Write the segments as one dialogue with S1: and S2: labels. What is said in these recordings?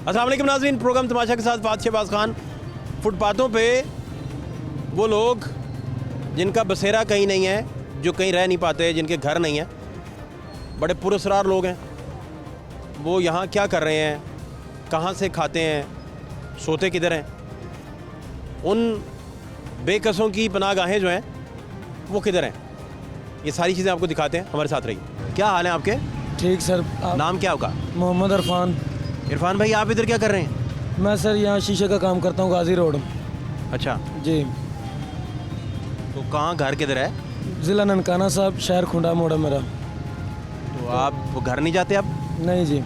S1: अस्सलाम वालेकुम नाज़रीन, प्रोग्राम तमाशा के साथ फात शहबाज खान। फुटपाथों पे वो लोग जिनका बसेरा कहीं नहीं है, जो कहीं रह नहीं पाते, जिनके घर नहीं हैं, बड़े पुरस्कार लोग हैं, वो यहाँ क्या कर रहे हैं, कहाँ से खाते हैं, सोते किधर हैं, उन बेकसों की पनाहगाहें जो हैं वो किधर हैं, ये सारी चीज़ें आपको दिखाते हैं। हमारे साथ रहिए। क्या हाल है आपके?
S2: ठीक सर।
S1: नाम क्या होगा?
S2: मोहम्मद इरफान।
S1: इरफान भाई, आप इधर क्या कर रहे हैं?
S2: मैं सर यहाँ शीशे का काम करता हूँ, गाजी रोड।
S1: अच्छा,
S2: जी।
S1: तो कहाँ, घर किधर है?
S2: ज़िला ननकाना साहब, शहर खुंडा मोड़ है मेरा।
S1: तो आप घर नहीं जाते अब?
S2: नहीं जी,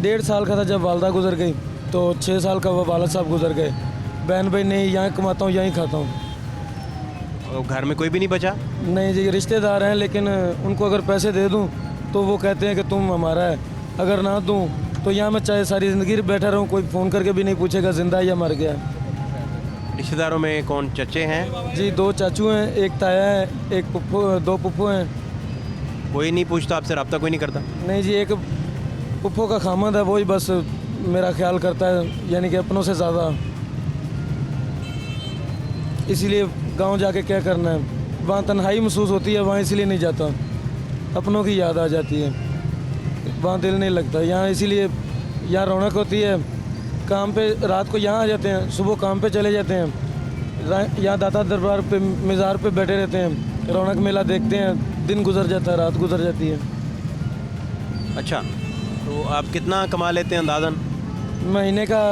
S2: 1.5 साल का था जब वालदा गुजर गई, तो 6 साल का वो वालद साहब गुजर गए। बहन भाई नहीं, यहाँ कमाता हूँ, यहीं खाता हूँ।
S1: और घर में कोई भी नहीं बचा?
S2: नहीं जी, रिश्तेदार हैं, लेकिन उनको अगर पैसे दे दूँ तो वो कहते हैं कि तुम हमारा है, अगर ना दूँ तो यहाँ मैं चाहे सारी ज़िंदगी बैठा रहूँ, कोई फ़ोन करके भी नहीं पूछेगा ज़िंदा या मर गया।
S1: रिश्तेदारों में कौन, चचे हैं?
S2: जी, 2 चाचू हैं, एक ताया है, एक पुप्पो, 2 पुप्पो हैं।
S1: कोई नहीं पूछता आपसे, रब्ता कोई नहीं करता?
S2: नहीं जी, एक पुप्पो का खामद है, वही बस मेरा ख्याल करता है, यानी कि अपनों से ज़्यादा। इसीलिए गांव जाके क्या करना है, वहाँ तन्हाई महसूस होती है, वहाँ इसलिए नहीं जाता, अपनों की याद आ जाती है, वहाँ दिल नहीं लगता। यहाँ इसीलिए यहाँ रौनक होती है। काम पे रात को यहाँ आ जाते हैं, सुबह काम पे चले जाते हैं, यहाँ दाता दरबार पे मज़ार पे बैठे रहते हैं, रौनक मेला देखते हैं, दिन गुजर जाता है, रात गुजर जाती है।
S1: अच्छा, तो आप कितना कमा लेते हैं अंदाज़न?
S2: महीने का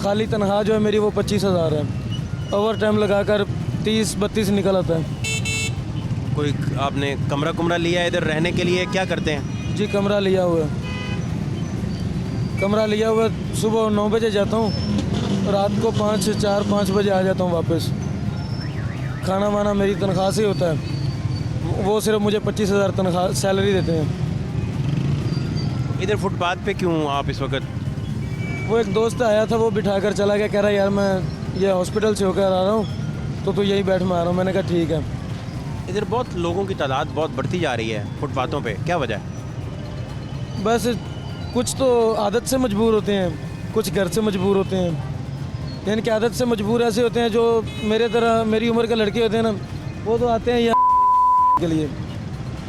S2: खाली तनख्वाह जो है मेरी वो 25,000 है, ओवर टाइम लगाकर 30-32 निकल आता है।
S1: कोई आपने कमरा कुमरा लिया है इधर रहने के लिए, क्या करते हैं?
S2: जी, कमरा लिया हुआ है, कमरा लिया हुआ है। सुबह 9 बजे जाता हूँ, रात को 4-5 बजे आ जाता हूँ वापस। खाना वाना मेरी तनख्वाह से होता है, वो सिर्फ मुझे 25,000 तनख्वाह सैलरी देते हैं।
S1: इधर फुटपाथ पे क्यों आप इस वक्त?
S2: वो एक दोस्त आया था, वो बिठा कर चला गया, कह रहा यार मैं ये हॉस्पिटल से होकर आ रहा हूँ, तो तू यहीं बैठ, मैं आ रहा हूँ। मैंने कहा ठीक है।
S1: इधर बहुत लोगों की तादाद बहुत बढ़ती जा रही है फुटपाथों पे, क्या वजह है?
S2: बस कुछ तो आदत से मजबूर होते हैं, कुछ घर से मजबूर होते हैं। यानी कि आदत से मजबूर ऐसे होते हैं जो मेरे तरह, मेरी उम्र के लड़के होते हैं ना, वो तो आते हैं यहाँ के लिए,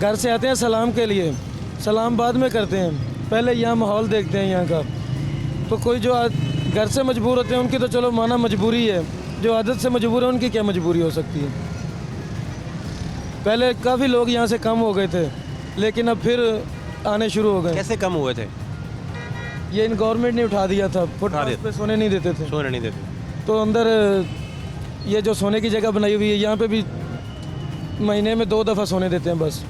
S2: घर से आते हैं सलाम के लिए, सलाम बाद में करते हैं, पहले यहाँ माहौल देखते हैं यहाँ का। तो कोई जो घर से मजबूर होते हैं उनकी तो चलो माना मजबूरी है, जो आदत से मजबूर है उनकी क्या मजबूरी हो सकती है। पहले काफ़ी लोग यहाँ से कम हो गए थे, लेकिन अब फिर आने शुरू हो गए।
S1: कैसे कम हुए थे?
S2: ये इन गवर्नमेंट ने उठा दिया था, फुटपाथ पे सोने नहीं देते थे,
S1: सोने नहीं देते।
S2: तो अंदर ये जो सोने की जगह बनाई हुई है, यहाँ पे भी महीने में 2 दफ़ा सोने देते हैं बस,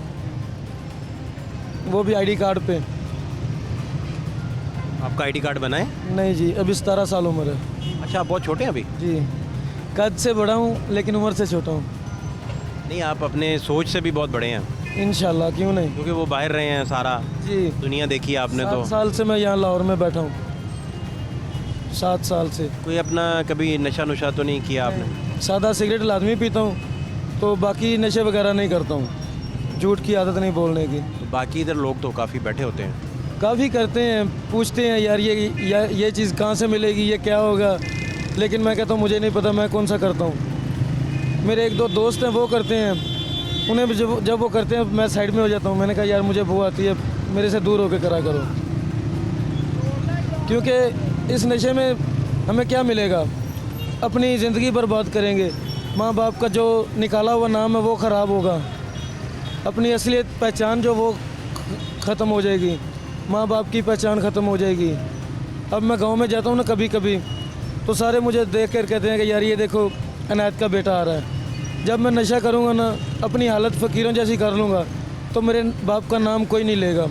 S2: वो भी आईडी कार्ड पे।
S1: आपका आईडी कार्ड बना है?
S2: नहीं जी, अभी 17 साल उम्र है।
S1: अच्छा, आप बहुत छोटे हैं अभी?
S2: जी, कद से बड़ा हूँ लेकिन उम्र से छोटा हूँ।
S1: नहीं, आप अपने सोच से भी बहुत बड़े हैं।
S2: इंशाल्लाह, क्यों नहीं।
S1: क्योंकि वो बाहर रहे हैं, सारा
S2: जी,
S1: दुनिया देखी है आपने।
S2: 7
S1: तो
S2: साल से मैं यहाँ लाहौर में बैठा हूँ, 7 साल से।
S1: कोई अपना कभी नशा नुशा तो नहीं किया आपने?
S2: सादा सिगरेट लाजमी पीता हूँ, तो बाकी नशे वगैरह नहीं करता हूँ, झूठ की आदत नहीं बोलने की।
S1: तो बाकी इधर लोग तो काफ़ी बैठे होते हैं।
S2: काफ़ी करते हैं, पूछते हैं यार ये चीज़ कहाँ से मिलेगी, ये क्या होगा, लेकिन मैं कहता हूँ मुझे नहीं पता, मैं कौन सा करता हूँ। मेरे 1-2 दोस्त हैं वो करते हैं, उन्हें भी जब वो करते हैं मैं साइड में हो जाता हूँ। मैंने कहा यार मुझे बू आती है, मेरे से दूर होकर करा करो, क्योंकि इस नशे में हमें क्या मिलेगा, अपनी ज़िंदगी बर्बाद करेंगे, माँ बाप का जो निकाला हुआ नाम है वो ख़राब होगा, अपनी असलियत पहचान जो वो ख़त्म हो जाएगी, माँ बाप की पहचान ख़त्म हो जाएगी। अब मैं गांव में जाता हूँ ना कभी कभी, तो सारे मुझे देख कर कहते हैं कि यार ये देखो अनायत का बेटा आ रहा है। जब मैं नशा करूँगा ना, अपनी हालत फ़कीरों जैसी कर लूँगा, तो मेरे बाप का नाम कोई नहीं लेगा।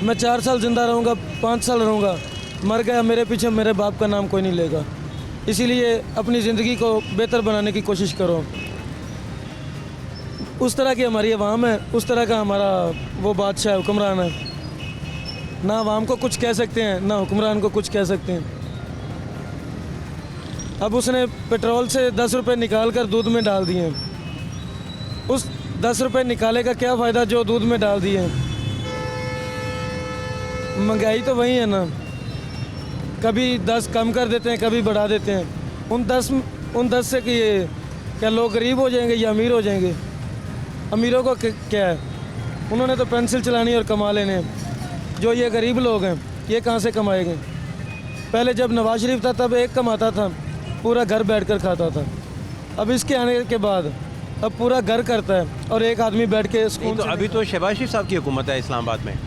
S2: मैं 4 साल ज़िंदा रहूँगा, 5 साल रहूँगा, मर गया मेरे पीछे, मेरे बाप का नाम कोई नहीं लेगा। इसीलिए अपनी ज़िंदगी को बेहतर बनाने की कोशिश करो। उस तरह की हमारी अवाम है, उस तरह का हमारा वो बादशाह हुक्मरान है, ना अवाम को कुछ कह सकते हैं, ना हुक्मरान को कुछ कह सकते हैं। अब उसने पेट्रोल से 10 रुपये निकाल कर दूध में डाल दिए, उस 10 रुपये निकाले का क्या फ़ायदा जो दूध में डाल दिए। महंगाई तो वही है ना। कभी 10 कम कर देते हैं, कभी बढ़ा देते हैं। उन 10 से कि ये क्या लोग गरीब हो जाएंगे या अमीर हो जाएंगे? अमीरों को क्या है, उन्होंने तो पेंसिल चलानी और कमा लेने हैं। जो ये गरीब लोग हैं ये कहाँ से कमाएंगे? पहले जब नवाज शरीफ था तब एक कमाता था, पूरा घर बैठकर खाता था। अब इसके आने के बाद अब पूरा घर करता है और एक आदमी बैठ के
S1: नहीं, तो अभी तो शहबाज शरीफ साहब की हुकूमत है इस्लामाबाद में।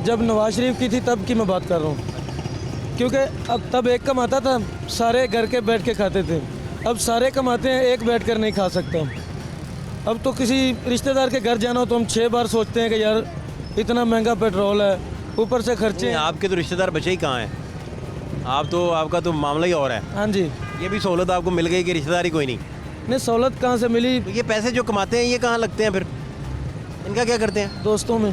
S2: जब नवाज शरीफ की थी तब की मैं बात कर रहा हूँ, क्योंकि अब तब एक कमाता था, सारे घर के बैठ के खाते थे। अब सारे कमाते हैं, एक बैठ कर नहीं खा सकता। अब तो किसी रिश्तेदार के घर जाना हो तो हम 6 बार सोचते हैं कि यार इतना महंगा पेट्रोल है, ऊपर से खर्चे
S1: नहीं,
S2: हैं।
S1: आपके तो रिश्तेदार बचे ही कहाँ हैं? आपका तो मामला ही और है।
S2: हाँ जी,
S1: ये भी सहूलत आपको मिल गई कि रिश्तेदारी कोई नहीं।
S2: नहीं सहूलत कहाँ से मिली?
S1: तो ये पैसे जो कमाते हैं ये कहाँ लगते हैं फिर? इनका क्या करते हैं?
S2: दोस्तों में।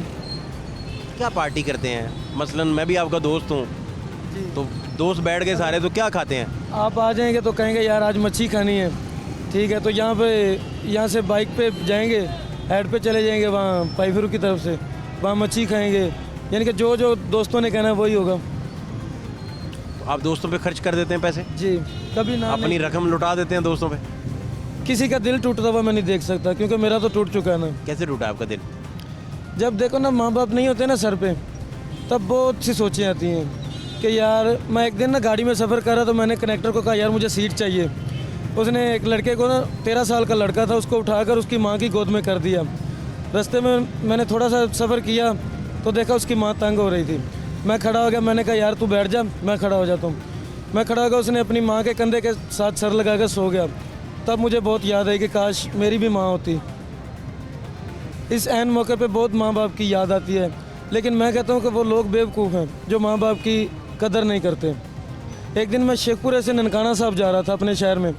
S1: क्या पार्टी करते हैं? मसलन मैं भी आपका दोस्त हूँ, तो दोस्त बैठ गए सारे तो क्या खाते हैं?
S2: आप आ जाएंगे तो कहेंगे यार आज मच्छी खानी है, ठीक है, तो यहाँ से बाइक पे जाएंगे, हेड पे चले जाएंगे वहाँ पाइफरू की तरफ से, वहाँ मच्छी खाएंगे। यानी कि जो जो दोस्तों ने कहना है वही होगा।
S1: तो आप दोस्तों पे खर्च कर देते हैं पैसे?
S2: जी, कभी ना
S1: अपनी रकम लुटा देते हैं दोस्तों पे?
S2: किसी का दिल टूटता हुआ मैं नहीं देख सकता, क्योंकि मेरा तो टूट चुका है ना।
S1: कैसे टूटा आपका दिल?
S2: जब देखो ना माँ बाप नहीं होते ना सर पे, तब बहुत सी सोचें आती हैं कि यार मैं एक दिन ना गाड़ी में सफ़र कर रहा तो मैंने कनेक्टर को कहा यार मुझे सीट चाहिए। उसने एक लड़के को ना 13 साल का लड़का था, उसको उठाकर उसकी माँ की गोद में कर दिया। रास्ते में मैंने थोड़ा सा सफ़र किया तो देखा उसकी माँ तंग हो रही थी। मैं खड़ा हो गया, मैंने कहा यार तू बैठ जा, मैं खड़ा हो जाता हूँ। मैं खड़ा हो गया, उसने अपनी माँ के कंधे के साथ सर लगा कर सो गया। तब मुझे बहुत याद आई कि काश मेरी भी माँ होती। इस ऐन मौके पे बहुत माँ बाप की याद आती है, लेकिन मैं कहता हूँ कि वो लोग बेवकूफ़ हैं जो माँ बाप की कदर नहीं करते। एक दिन मैं शेखपुरे से ननकाना साहब जा रहा था अपने शहर में,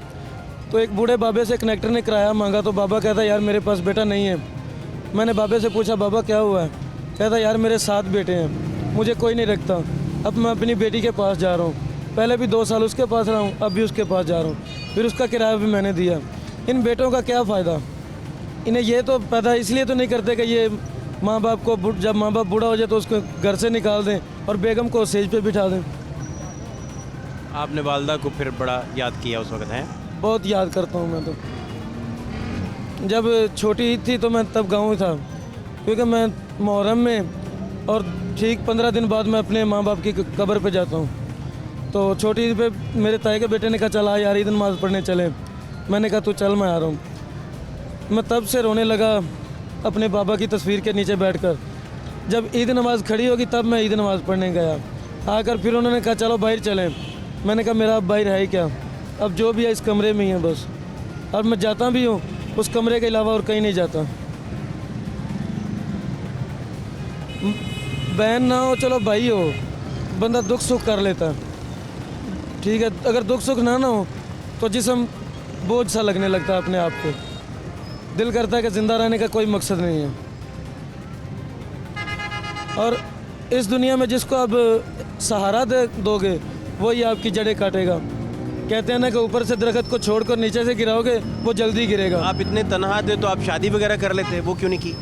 S2: तो एक बूढ़े बाबे से कनेक्टर ने किराया मांगा, तो बाबा कहता यार मेरे पास बेटा नहीं है। मैंने बाबे से पूछा बाबा क्या हुआ है? कहता यार मेरे 7 बेटे हैं, मुझे कोई नहीं रखता, अब मैं अपनी बेटी के पास जा रहा हूँ। पहले भी 2 साल उसके पास रहा हूँ, अब भी उसके पास जा रहा हूँ, फिर उसका किराया भी मैंने दिया। इन बेटों का क्या फ़ायदा? इन्हें ये तो पैदा इसलिए तो नहीं करते कि ये माँ बाप को जब माँ बाप बूढ़ा हो जाए तो उसको घर से निकाल दें और बेगम को स्टेज पे बिठा दें।
S1: आपने वालदा को फिर बड़ा याद किया उस वक्त? हैं
S2: बहुत याद करता हूँ मैं तो। जब छोटी थी तो मैं तब गाँव था, क्योंकि मैं मुहर्रम में और ठीक 15 दिन बाद मैं अपने माँ बाप की कब्र पे जाता हूँ। तो छोटी पे मेरे ताए के बेटे ने कहा चल आ यार ईद नमाज़ पढ़ने चले। मैंने कहा तू चल मैं आ रहा हूँ। मैं तब से रोने लगा अपने बाबा की तस्वीर के नीचे बैठकर। जब ईद नमाज़ खड़ी होगी तब मैं ईद नमाज़ पढ़ने गया। आकर फिर उन्होंने कहा चलो बाहर चलें। मैंने कहा मेरा अब बाहर है ही क्या, अब जो भी है इस कमरे में ही है बस। और मैं जाता भी हूँ उस कमरे के अलावा और कहीं नहीं जाता। बहन ना हो चलो भाई हो, बंदा दुख सुख कर लेता, ठीक है। अगर दुख सुख ना हो तो जिस्म बोझ सा लगने लगता है अपने आप को। दिल करता है कि ज़िंदा रहने का कोई मकसद नहीं है। और इस दुनिया में जिसको अब सहारा दे दोगे वही आपकी जड़ें काटेगा। कहते हैं ना कि ऊपर से दरख्त को छोड़कर नीचे से गिराओगे वो जल्दी गिरेगा।
S1: आप इतने तनहा थे तो आप शादी वगैरह कर लेते, वो क्यों नहीं की?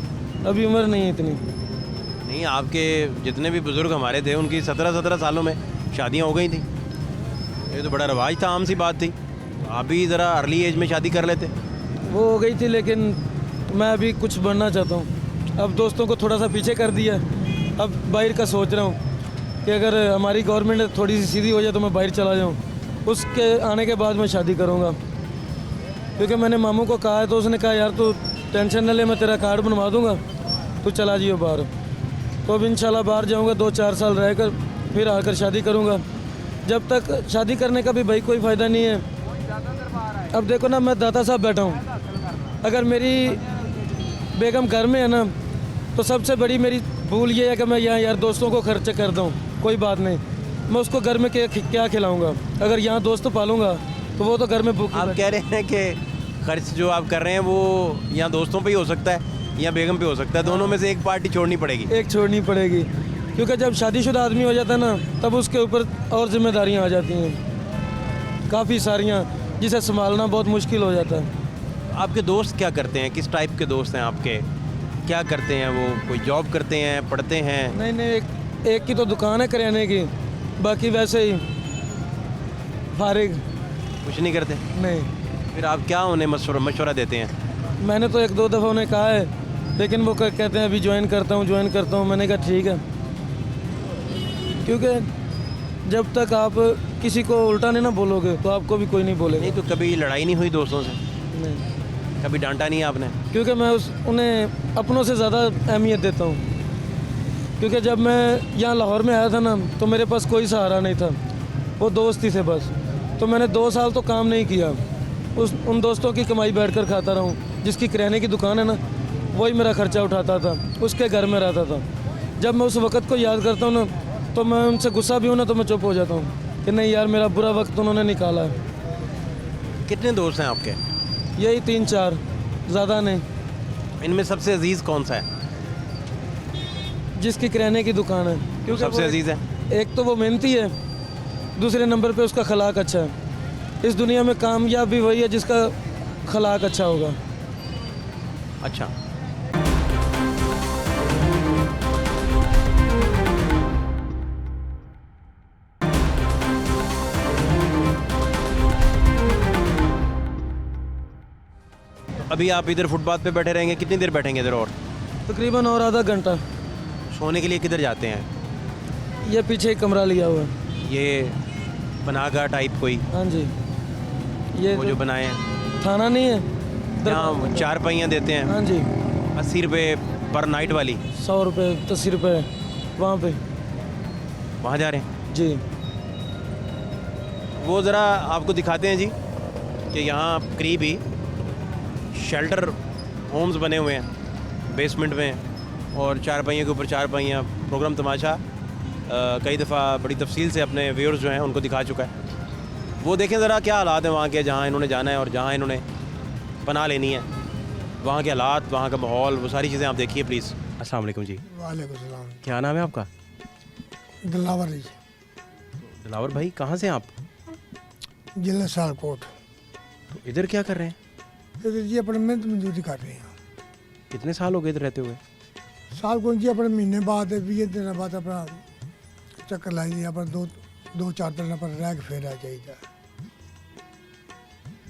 S2: अभी उम्र नहीं है इतनी।
S1: नहीं, आपके जितने भी बुज़ुर्ग हमारे थे उनकी 17 सालों में शादियां हो गई थी। ये तो बड़ा रवाज था, आम सी बात थी। तो आप भी ज़रा अर्ली एज में शादी कर लेते।
S2: वो हो गई थी, लेकिन मैं अभी कुछ बनना चाहता हूँ। अब दोस्तों को थोड़ा सा पीछे कर दिया, अब बाहर का सोच रहा हूँ कि अगर हमारी गवर्नमेंट थोड़ी सी सीधी हो जाए तो मैं बाहर चला जाऊँ। उसके आने के बाद मैं शादी करूँगा, क्योंकि मैंने मामू को कहा है तो उसने कहा यार तू टेंशन न ले, मैं तेरा कार्ड बनवा दूँगा, तू चला जियो बाहर। तो अब इंशाल्लाह बाहर जाऊँगा, 2-4 साल रहकर फिर आकर शादी करूँगा। जब तक शादी करने का भी भाई कोई फ़ायदा नहीं है। अब देखो ना मैं दाता साहब बैठा हूँ, अगर मेरी बेगम घर में है ना तो सबसे बड़ी मेरी भूल ये है कि मैं यहाँ यार दोस्तों को खर्च कर दूँ। कोई बात नहीं, मैं उसको घर में क्या खिलाऊँगा? अगर यहाँ दोस्त पालूँगा तो वो तो घर में भूख।
S1: आप कह रहे हैं कि खर्च जो आप कर रहे हैं वो यहाँ दोस्तों पे ही हो सकता है या बेगम पे हो सकता है, दोनों में से एक पार्टी छोड़नी पड़ेगी।
S2: एक छोड़नी पड़ेगी, क्योंकि जब शादीशुदा आदमी हो जाता है ना तब उसके ऊपर और जिम्मेदारियाँ आ जाती हैं काफ़ी सारियाँ, जिसे संभालना बहुत मुश्किल हो जाता है।
S1: आपके दोस्त क्या करते हैं? किस टाइप के दोस्त हैं आपके? क्या करते हैं वो? कोई जॉब करते हैं, पढ़ते हैं?
S2: नहीं, एक की तो दुकान है करियाने की, बाकी वैसे ही फारिग।
S1: कुछ नहीं करते?
S2: नहीं,
S1: फिर आप क्या उन्हें मशवरा देते हैं?
S2: मैंने तो 1-2 दफ़ा उन्हें कहा है, लेकिन वो कहते हैं अभी ज्वाइन करता हूँ। मैंने कहा ठीक है, क्योंकि जब तक आप किसी को उल्टा नहीं ना बोलोगे तो आपको भी कोई नहीं बोलेगा।
S1: नहीं तो कभी लड़ाई नहीं हुई दोस्तों से?
S2: नहीं,
S1: कभी डांटा नहीं आपने?
S2: क्योंकि मैं उन्हें अपनों से ज़्यादा अहमियत देता हूँ। क्योंकि जब मैं यहाँ लाहौर में आया था ना, तो मेरे पास कोई सहारा नहीं था, वो दोस्त ही थे बस। तो मैंने 2 साल तो काम नहीं किया, उन दोस्तों की कमाई बैठकर खाता रहा हूँ। जिसकी किराने की दुकान है ना, वही मेरा खर्चा उठाता था, उसके घर में रहता था। जब मैं उस वक़्त को याद करता हूँ ना, तो मैं उनसे गुस्सा भी हूँ ना, तो मैं चुप हो जाता हूँ कि नहीं यार, मेरा बुरा वक्त उन्होंने निकाला है।
S1: कितने दोस्त हैं आपके?
S2: यही 3-4, ज़्यादा नहीं।
S1: इनमें सबसे अजीज़ कौन सा है?
S2: जिसकी किराने की दुकान है, क्योंकि
S1: सबसे
S2: वो
S1: अजीज़ है?
S2: एक तो वो मेहनती है, दूसरे नंबर पे उसका खलाक अच्छा है। इस दुनिया में कामयाब भी वही है जिसका खलाक अच्छा होगा।
S1: अच्छा, अभी आप इधर फुटपाथ पे बैठे रहेंगे, कितनी देर बैठेंगे इधर और?
S2: तकरीबन और आधा घंटा।
S1: सोने के लिए किधर जाते हैं?
S2: ये पीछे एक कमरा लिया हुआ है।
S1: ये पनाहगाह टाइप कोई
S2: हाँ जी, ये
S1: वो जो बनाए हैं?
S2: थाना नहीं है,
S1: यहाँ 4 पहियाँ देते हैं,
S2: हाँ जी,
S1: 80 रुपये पर नाइट वाली।
S2: 100 रुपये 80 रुपये वहाँ पे।
S1: वहाँ जा रहे हैं
S2: जी,
S1: वो ज़रा आपको दिखाते हैं जी कि यहाँ करीब ही शेल्टर होम्स बने हुए हैं बेसमेंट में, और 4 पहियों के ऊपर 4 पहियाँ। प्रोग्राम तमाशा कई दफ़ा बड़ी तफसील से अपने व्यूअर्स जो हैं उनको दिखा चुका है। वो देखें ज़रा क्या हालात हैं वहाँ के, जहाँ इन्होंने जाना है और जहाँ इन्होंने पनाह लेनी है, वहाँ के हालात, वहाँ का माहौल, वो सारी चीज़ें आप देखिए प्लीज़। अस्सलाम वालेकुम जी।
S3: वालेकुम सलाम।
S1: क्या नाम है आपका?
S3: दिलावर जी,
S1: दिलावर भाई, कहाँ से हैं आप?
S3: जिला सियालकोट।
S1: तो इधर क्या कर रहे हैं?
S3: इधर जी अपने मेहनत मजदूरी कर रहे हैं।
S1: कितने साल हो गए इधर रहते हुए?
S3: साल को जी अपने महीने बाद 20 दिन बाद अपना चक्कर लाई जी, अपना 2-4 दिन पर रह के फिर आ जाइए।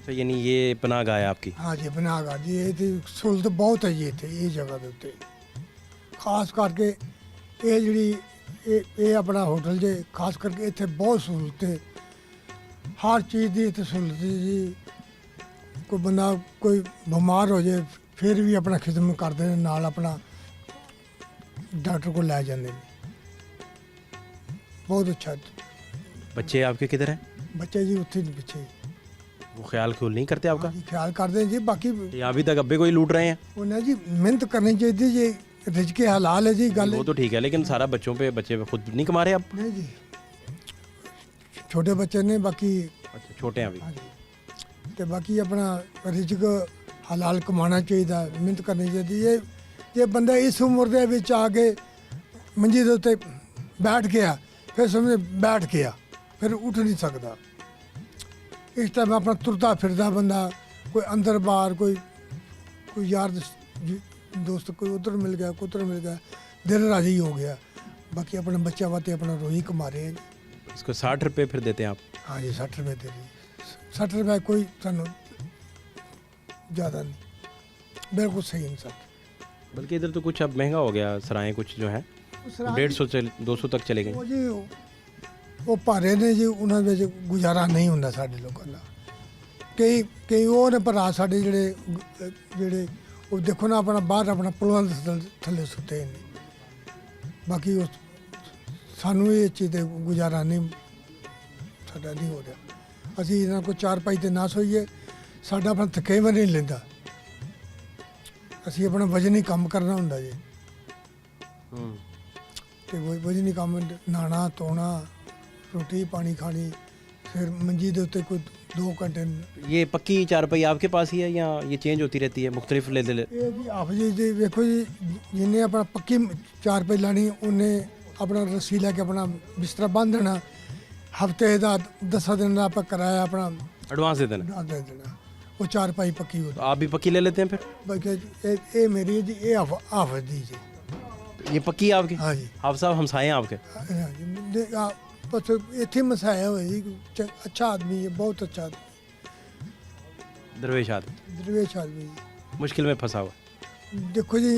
S1: तो यानी ये पनाहगाह है आपकी?
S3: हाँ जी, पनाहगाह जी, ये थी सहूलत बहुत है जी इतने ये जगह के उत्ते, खास करके ये जी अपना होटल जे, खास करके इतने बहुत सहूलत है, हर चीज़ की इतने सहूलत है जी। कोई बंदा कोई बीमार हो जाए फिर भी अपना खिदमत करते हैं, नाल अपना डॉक्टर को लै जाते हैं। बहुत अच्छा।
S1: बच्चे आपके किधर हैं?
S3: बच्चे जी उत्थे पीछे
S1: वो ख्याल ख्यूल नहीं करते आपका?
S3: ख्याल करते हैं जी। बाकी
S1: या अभी तक अब्बे कोई लूट रहे हैं?
S3: उन्हें जी मेहनत करनी चाहिए जी, रिजके हलाल है जी गल।
S1: वो तो ठीक है, लेकिन सारा बच्चे खुद नहीं कमा रहे अब?
S3: नहीं जी, छोटे बच्चे ने बाकी।
S1: अच्छा, छोटे हैं अभी।
S3: हाँ जी, तो बाकी अपना रिजक हलाल कमाना चाहिए, मेहनत करनी चाहिए। ये बंदा इस उम्र के विच आके मंजी के उत्ते बैठ गया, फिर समझे बैठ गया, फिर उठ नहीं सकता। इस टाइम अपना तुरता फिरदा बंदा, कोई अंदर बाहर, कोई यार दोस्त कोई उधर मिल गया, कोई उधर मिल गया, दिल राजी हो गया। बाकी अपने बच्चा वाते अपना रोही कमा रहे हैं।
S1: इसको 60 रुपये फिर देते हैं आप?
S3: हाँ जी, 60 रुपये दे रही। 60 रुपये कोई सानू ज़्यादा नहीं, बिल्कुल सही इंसान।
S1: बल्कि इधर तो कुछ अब महंगा हो गया, सराएं कुछ जो है 150 200 तक चले गए।
S3: वो जी वो भारे ने जी, उन्होंने गुजारा नहीं होंदा साडे लोगों का। कई वो ने भरा साडे जेड़े वो देखो ना, अपना बाहर अपना पुलों थल्ले सुते हैं। बाकी उस सानू ये चीज़ गुजारा नहीं साडा नहीं हो रहा। असी इन्हां को 4 पाई ते ना सोईए, साडा अपना थकेवा नहीं लेंदा। असी अपना वजनी काम करना होंदा जी, तो वजनी काम नहाना धोना, रोटी पानी खानी, फिर मंजी के उत्ते कोई 2 घंटे।
S1: ये पक्की 4 पहिया आपके पास ही है या ये चेंज होती रहती है मुख्तलिफ ले?
S3: ये जी आप जी देखो जी, जिन्हें अपना पक्की 4 पहिया लानी, उन्हें अपना रस्सी लैके अपना बिस्तरा बांध देना। हफ्ते का 10 दिन का आप कराया अपना
S1: एडवांस दे देना?
S3: दे देना, वो 4 पाई पक्की होती।
S1: तो आप भी पक्की ले लेते हैं फिर?
S3: बाकी ये मेरी है जी, ये हाफिज दी जी।
S1: ये पक्की है आपकी?
S3: हाँ जी,
S1: आप साहब हमसाए हैं आपके?
S3: हाँ जी, बस इतने मसाया हुआ जी अच्छा आदमी है, बहुत अच्छा आदमी,
S1: दरवेश आदमी,
S3: दरवेश आदमी जी।
S1: मुश्किल में फंसा हुआ।
S3: देखो जी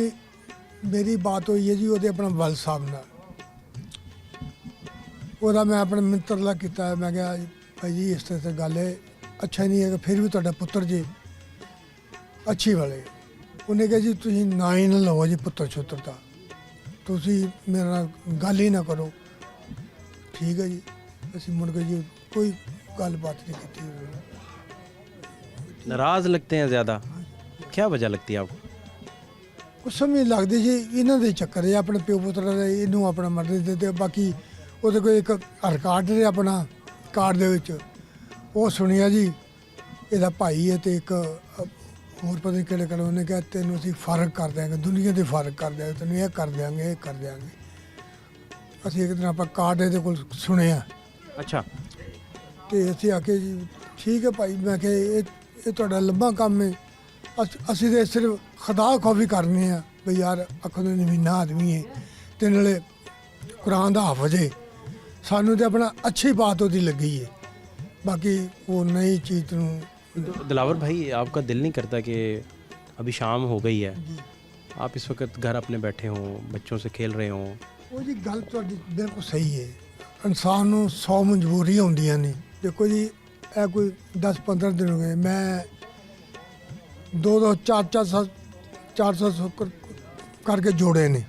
S3: मेरी बात हुई है जी ਉਹਦੇ अपना वल साहब ਨਾਲ, ਉਹਦਾ मैं अपने मित्र ला किया, मैं क्या भाई जी इस तरह से गल है अच्छा नहीं है, फिर भी ਤੁਹਾਡਾ ਪੁੱਤਰ जी अच्छी वाले, ਉਹਨੇ ਕਿਹਾ ਜੀ ਤੁਸੀਂ ਨਾ ਹੀ ਨਾ ਲਵੋ ਜੀ ਪੁੱਤਰ ਛੁੱਤਰ ਦਾ, ਤੁਸੀਂ ਮੇਰੇ ਨਾਲ ਗੱਲ ਹੀ ਨਾ ਕਰੋ। ਠੀਕ ਹੈ ਜੀ, ਅਸੀਂ ਮੁੜ ਕੇ ਜੀ ਕੋਈ ਗੱਲਬਾਤ ਨਹੀਂ ਕੀਤੀ।
S1: नाराज लगते हैं ज़्यादा, क्या वजह लगती है आपको?
S3: ਕੁਛ ਸਮਝ ਨਹੀਂ ਲੱਗਦੀ ਜੀ, ਇਹਨਾਂ ਦੇ ਚੱਕਰ ਹੈ ਆਪਣੇ ਪਿਓ ਪੁੱਤਰਾਂ ਦੇ, ਇਹਨੂੰ ਆਪਣਾ ਮਰਦੇ ਦੇ ਤੇ ਬਾਕੀ ਉਹਦੇ ਕੋਈ ਇੱਕ ਰਿਕਾਰਡ ਹੈ ਆਪਣਾ ਕਾਰਡ ਦੇ ਵਿੱਚ, ਉਹ ਸੁਣਿਆ ਜੀ ਇਹਦਾ ਭਾਈ ਹੈ ਤੇ ਇੱਕ ਹੋਰ ਪਤਾ ਨਹੀਂ ਕਿਹੜੇ ਕਰ, ਉਹਨੇ ਕਿਹਾ ਤੈਨੂੰ ਅਸੀਂ ਫਰਕ ਕਰ ਦਿਆਂਗੇ, ਦੁਨੀਆ ਦੇ ਫਰਕ ਕਰ ਦਿਆਂਗੇ, ਤੈਨੂੰ ਇਹ ਕਰ ਦਿਆਂਗੇ ਇਹ ਕਰ ਦਿਆਂਗੇ। ਅਸੀਂ ਇੱਕ ਦਿਨ ਆਪਾਂ ਕਾਰਡ ਇਹਦੇ ਕੋਲ ਸੁਣਿਆ
S1: अच्छा,
S3: ਤੇ ਅਸੀਂ ਆਖੇ ਜੀ ਠੀਕ ਹੈ ਭਾਈ, ਮੈਂ ਕਿਹਾ ਇਹ ਤੁਹਾਡਾ ਲੰਬਾ ਕੰਮ ਹੈ, ਅਸੀਂ ਤਾਂ ਸਿਰਫ ਖੁਦਾ ਖੌਫੀ ਕਰਨੇ ਆ ਵੀ ਯਾਰ ਅੱਖੋਂ ਦੇ ਨਵੀਨਾ ਆਦਮੀ ਹੈ ਤੇ ਨਾਲੇ ਕੁਰਾਨ ਦਾ ਹਾਫਜ਼ ਹੈ, ਸਾਨੂੰ ਤੇ ਆਪਣਾ ਅੱਛੀ ਬਾਤ ਉਹਦੀ ਲੱਗੀ ਹੈ, ਬਾਕੀ ਉਹ ਨਈ ਚੀਜ਼ ਨੂੰ।
S1: तो दिलावर भाई आपका दिल नहीं करता कि अभी शाम हो गई है, आप इस वक्त घर अपने बैठे हों, बच्चों से खेल रहे हों?
S3: ਉਹ ਜੀ ਗੱਲ ਤੁਹਾਡੀ ਬਿਲਕੁਲ ਸਹੀ ਹੈ, ਇਨਸਾਨ ਨੂੰ 100 ਮਜਬੂਰੀਆਂ ਹੁੰਦੀਆਂ ਨੇ। ਦੇਖੋ ਜੀ ਇਹ ਕੋਈ 10-15 ਦਿਨ ਹੋ ਗਏ, ਮੈਂ 2-2 400 ਕਰਕੇ ਜੋੜੇ ਨੇ।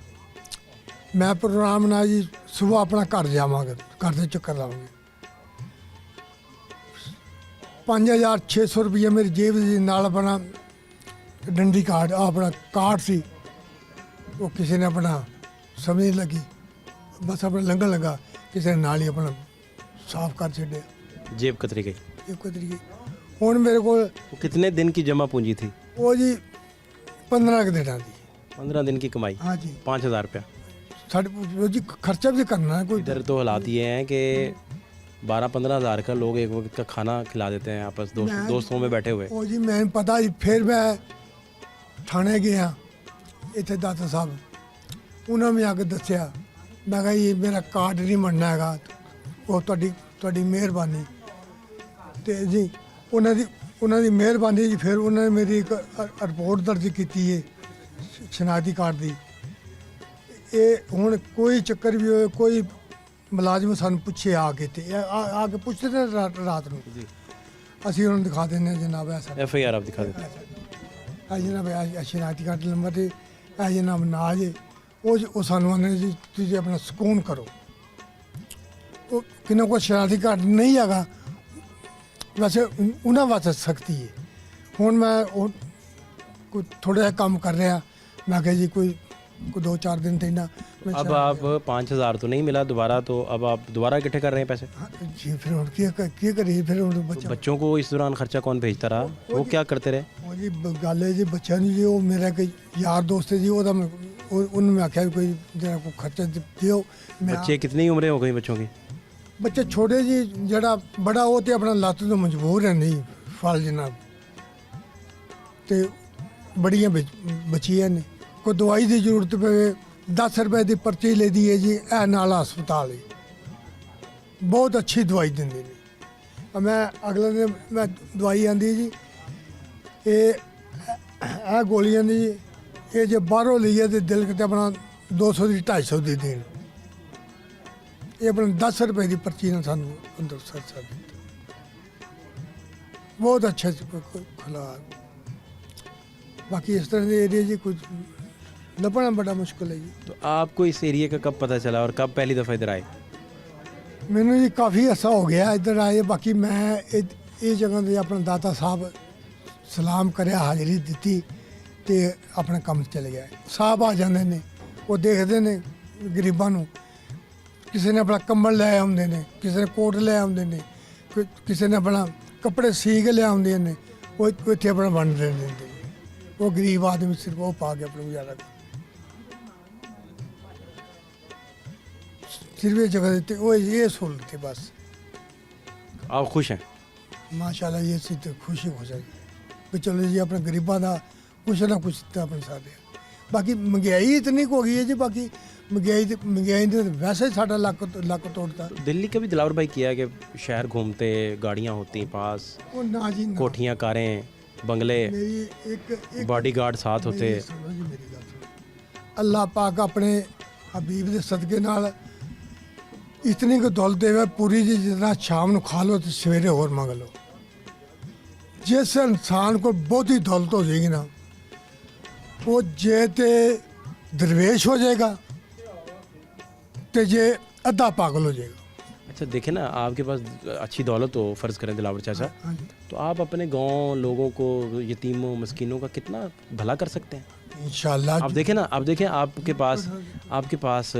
S3: ਮੈਂ ਪ੍ਰੋਗਰਾਮ ਨਾਲ ਜੀ ਸਵੇਰ ਆਪਣਾ ਘਰ ਜਾਵਾਂਗਾ, ਘਰ ਦੇ ਚੱਕਰ ਲਾਵਾਂਗੇ। 5600 ਰੁਪਏ ਮੇਰੀ ਜੇਬ ਦੇ ਨਾਲ ਆਪਣਾ ਡੰਡੀ ਕਾਰਡ ਆਪਣਾ ਕਾਰਡ ਸੀ, ਉਹ ਕਿਸੇ ਨੇ ਆਪਣਾ ਸਮਝ ਨਹੀਂ ਲੱਗੀ, ਬਸ ਆਪਣਾ ਲੰਘਣ ਲੱਗਾ, ਕਿਸੇ ਨੇ ਨਾਲ ਹੀ ਆਪਣਾ ਸਾਫ਼ ਕਰ ਛੱਡਿਆ,
S1: जेब कतरी गई।
S3: ਇੱਕ ਤਰੀਕੇ। ਹੁਣ ਮੇਰੇ ਕੋਲ
S1: वो कितने दिन की जमा पूंजी थी?
S3: ਉਹ ਜੀ 15 ਕੁ ਦਿਨਾਂ ਦੀ।
S1: 15 दिन की कमाई,
S3: हाँ जी,
S1: 5,000 रुपया।
S3: ਸਾਡੇ ਜੀ ਖਰਚਾ भी करना है कोई।
S1: इधर तो हालात ये हैं कि 12-15 हज़ार का लोग एक वक्त का खाना खिला देते हैं आपस दोस्तों में बैठे हुए।
S3: ਉਹ ਜੀ ਮੈਨੂੰ ਪਤਾ ਜੀ, ਫਿਰ ਮੈਂ ਥਾਣੇ ਗਿਆ ਇੱਥੇ ਦਾਤਾ ਸਾਹਿਬ, ਉਹਨਾਂ ਨੇ ਆ ਕੇ ਦੱਸਿਆ, ਮੈਂ ਕਿਹਾ ਜੀ ਮੇਰਾ ਕਾਰਡ ਨਹੀਂ ਮੰਨਣਾ ਹੈਗਾ, ਉਹ ਤੁਹਾਡੀ ਮਿਹਰਬਾਨੀ। ਤੇ ਜੀ ਉਹਨਾਂ ਦੀ ਮਿਹਰਬਾਨੀ ਜੀ, ਫਿਰ ਉਹਨਾਂ ਨੇ ਮੇਰੀ ਇੱਕ ਰਿਪੋਰਟ ਦਰਜ ਕੀਤੀ ਹੈ ਸ਼ਨਾਖਤੀ ਕਾਰਡ ਦੀ। ਇਹ ਹੁਣ ਕੋਈ ਚੱਕਰ ਵੀ ਹੋਏ, ਕੋਈ ਮੁਲਾਜ਼ਮ ਸਾਨੂੰ ਪੁੱਛੇ ਆ ਕੇ ਤੇ ਆ ਕੇ ਪੁੱਛਦੇ ਨੇ ਰਾਤ ਨੂੰ
S1: जी,
S3: ਅਸੀਂ ਉਹਨਾਂ ਨੂੰ ਦਿਖਾ ਦਿੰਦੇ ਹਾਂ ਜਨਾਬ ਐਸਾ
S1: FIR आप दिखा देते हैं।
S3: ਇਹ ਜਨਾਬ ਸ਼ਨਾਖਤੀ ਕਾਰਡ ਨੰਬਰ ਤੇ ਇਹ ਜਨਾਬ ਨਾ ਜੇ ਉਹ ਸਾਨੂੰ ਆਉਂਦੇ ਜੀ ਤੁਸੀਂ ਆਪਣਾ ਸਕੂਨ ਕਰੋ। ਉਹ ਕਿੰਨਾ ਕੋਈ ਸ਼ਨਾਖਤੀ ਕਾਰਡ ਨਹੀਂ ਹੈਗਾ, ਵੈਸੇ ਉਹਨਾਂ ਵਾਸਤੇ ਸਖਤੀ ਹੈ। ਹੁਣ ਮੈਂ ਉਹ ਕੋਈ ਥੋੜਾ ਜਿਹਾ ਕੰਮ ਕਰ ਰਿਹਾ, ਮੈਂ ਕਿਹਾ ਜੀ ਕੋਈ 2-4 दिन तक ना मैं
S1: अब आप 5,000 तो नहीं मिला दोबारा, तो अब आप दोबारा इकट्ठे कर रहे हैं पैसे?
S3: हाँ, जी फिर और क्या करिए फिर और
S1: तो
S3: बच्चा
S1: बच्चों को इस दौरान खर्चा कौन भेजता रहा, वो क्या करते रहे?
S3: वो जी गल है जी बच्चा नहीं जी, वो मेरा कोई यार दोस्त है जी, वो उन्होंने आख्या भी कोई जरा को खर्चा दियो।
S1: बच्चे कितनी उम्रें हो गई बच्चों की?
S3: बच्चे छोटे जी, जरा बड़ा वो तो अपना लत्त तो मजबूर है नहीं फल जनाब, तो बड़ियाँ बच्चियाँ ने कोई दवाई की जरूरत पे 10 रुपए की पर्ची ले दी है जी, ए नाला हस्पताल है, बहुत अच्छी दवाई देंगे ने। मैं अगले दिन मैं दवाई आंदी जी, ये गोलियां दी जी, ये जो बाहरों लीए तो दिल किते अपना 200 की 250 दी देन, ये अपना 10 रुपए की पर्ची ने सानू अंदर सर दी, बहुत अच्छा खुला। बाकी इस तरह के एरिया जी कुछ लभना बड़ा मुश्किल है जी।
S1: तो आपको इस एरिया का कब पता चला और कब पहली दफ़ा इधर आए?
S3: मैंने जी काफ़ी अरसा हो गया इधर आए, बाकी मैं ये जगह ते अपना दाता साहब सलाम करे, हाज़री दी ते अपने काम चले गया। साहब आ जाते ने, वो देखते ने गरीबां नूं, किसी ने अपना कंबल ले आउंदे ने, किसी ने कोट ले आउंदे ने, किसी ने अपना कपड़े सी के ले आउंदे ने, वो इत्थे अपना वंड देंदे ने। वो गरीब आदमी सिर्फ वो पा के अपना गुजारा कर, सिर्फ ये जगह देते, वो ये सहूलत है बस।
S1: आप खुश हैं?
S3: माशाल्लाह ये चीज़ तो खुशी हो जाएगी भी चलो जी अपने गरीबों का कुछ ना कुछ तो अपने साथ है। बाकी महंगाई इतनी हो गई है जी, बाकी महंगाई ने वैसे ही साडा लक तोड़ता।
S1: दिल्ली का भी दिलावर भाई किया कि शहर घूमते, गाड़ियाँ होती पास,
S3: वो ना जी ना।
S1: कोठियाँ, कारें, बंगले,
S3: मेरी एक
S1: बॉडीगार्ड साथ होते।
S3: मेरी सुनो जी मेरी गल सुनो। अल्लाह पाक अपने हबीब दे सदके नाल इतनी को दौलत देवे पूरी जी, जितना शाम को खा लो तो सवेरे और मंग लो। जिस इंसान को बहुती दौलत हो जाएगी ना, वो जे ते दरवेश हो जाएगा तो जे अद्धा पागल हो जाएगा।
S1: अच्छा देखें ना, आपके पास अच्छी दौलत हो, फ़र्ज़ करें दिलावर चाचा,
S3: हाँ जी
S1: तो आप अपने गांव लोगों को, यतीमों मस्कीनों का कितना भला कर सकते हैं।
S3: इंशाल्लाह।
S1: आप देखें ना, आप देखें आपके पास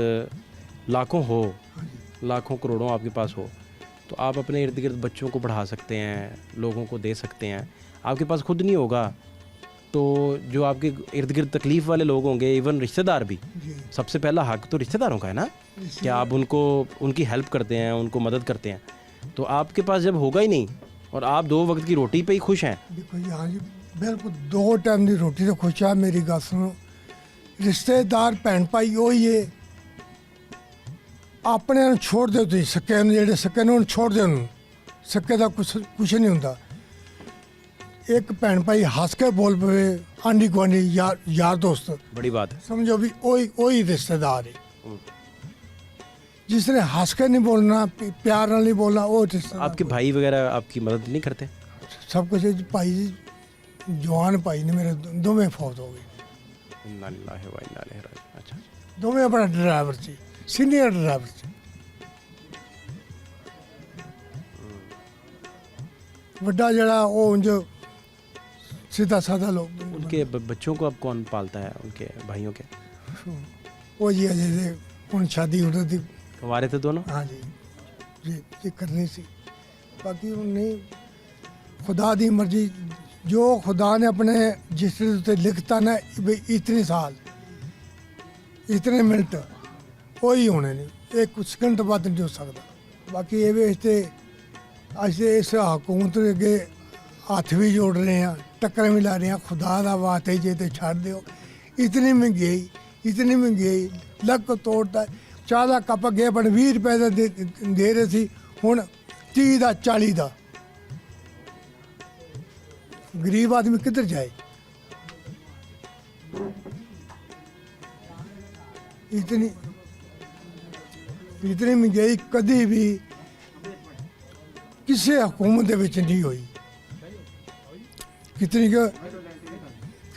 S1: लाखों हो, लाखों करोड़ों आपके पास हो, तो आप अपने इर्द गिर्द बच्चों को पढ़ा सकते हैं, लोगों को दे सकते हैं। आपके पास खुद नहीं होगा तो जो आपके इर्द गिर्द तकलीफ़ वाले लोग होंगे, इवन रिश्तेदार भी,
S3: जी
S1: सबसे पहला हक तो रिश्तेदारों का है ना, कि आप उनको उनकी हेल्प करते हैं, उनको मदद करते हैं। तो आपके पास जब होगा ही नहीं और आप 2 वक्त की रोटी पे ही खुश हैं,
S3: देखो जी, हाँ जी बिल्कुल 2 टाइम की रोटी तो खुश है। मेरी गल सुनो, रिश्तेदार भैन भाई वही है, अपने ਨੂੰ छोड़ दो तुम सक्के जेडे सक्के ने छोड़ दो, सक्के का कुछ नहीं होंगे। एक भैन भाई हंस के बोल पवे, आंडी गुआंढी यार दोस्त,
S1: बड़ी बात है।
S3: समझो भी वही रिश्तेदार है। जिसने हंस के नहीं बोलना, प्यार नाल नहीं बोलना, वो रिश्तेदार।
S1: आपके भाई वगैरह आपकी मदद नहीं करते?
S3: सब कुछ है जी। भाई जी, जवान भाई ने मेरे दोवें फौत हो गए।
S1: इन्ना लिल्लाहि व इन्ना इलैहि राजिऊन। अच्छा,
S3: दोवें अपना ड्राइवर से, सीनियर ड्राइवर से। वड्डा जड़ा वो उंज सीधा साधा लोग।
S1: उनके बच्चों को अब कौन पालता है, उनके भाइयों के?
S3: वो जी अजय दे हुण शादी होती थी।
S1: हमारे थे दोनों।
S3: हाँ जी जी करनी सी, बाकी हुण नहीं, खुदा दी मर्जी। जो खुदा ने अपने जिस उत्ते लिखता ना भी इतने साल, इतने मिनट, वही होने ने, एक सेकंड बाद नहीं हो सकता। बाकी ये वेचते अस इस हुकूमत अगे हथ भी जोड़ रहे हैं, टक्कर भी ला रहे हैं। खुदा का वास्ते जे ते छड़ दो। इतनी महंगाई लक तोड़ता। चाह का कप अगे अपन 20 रुपए का दे रहे थे, हुण 30 का 40 का। गरीब आदमी किधर जाए। इतनी महंगाई कभी भी किसी हुकूमत दे विच नहीं हुई। कितनी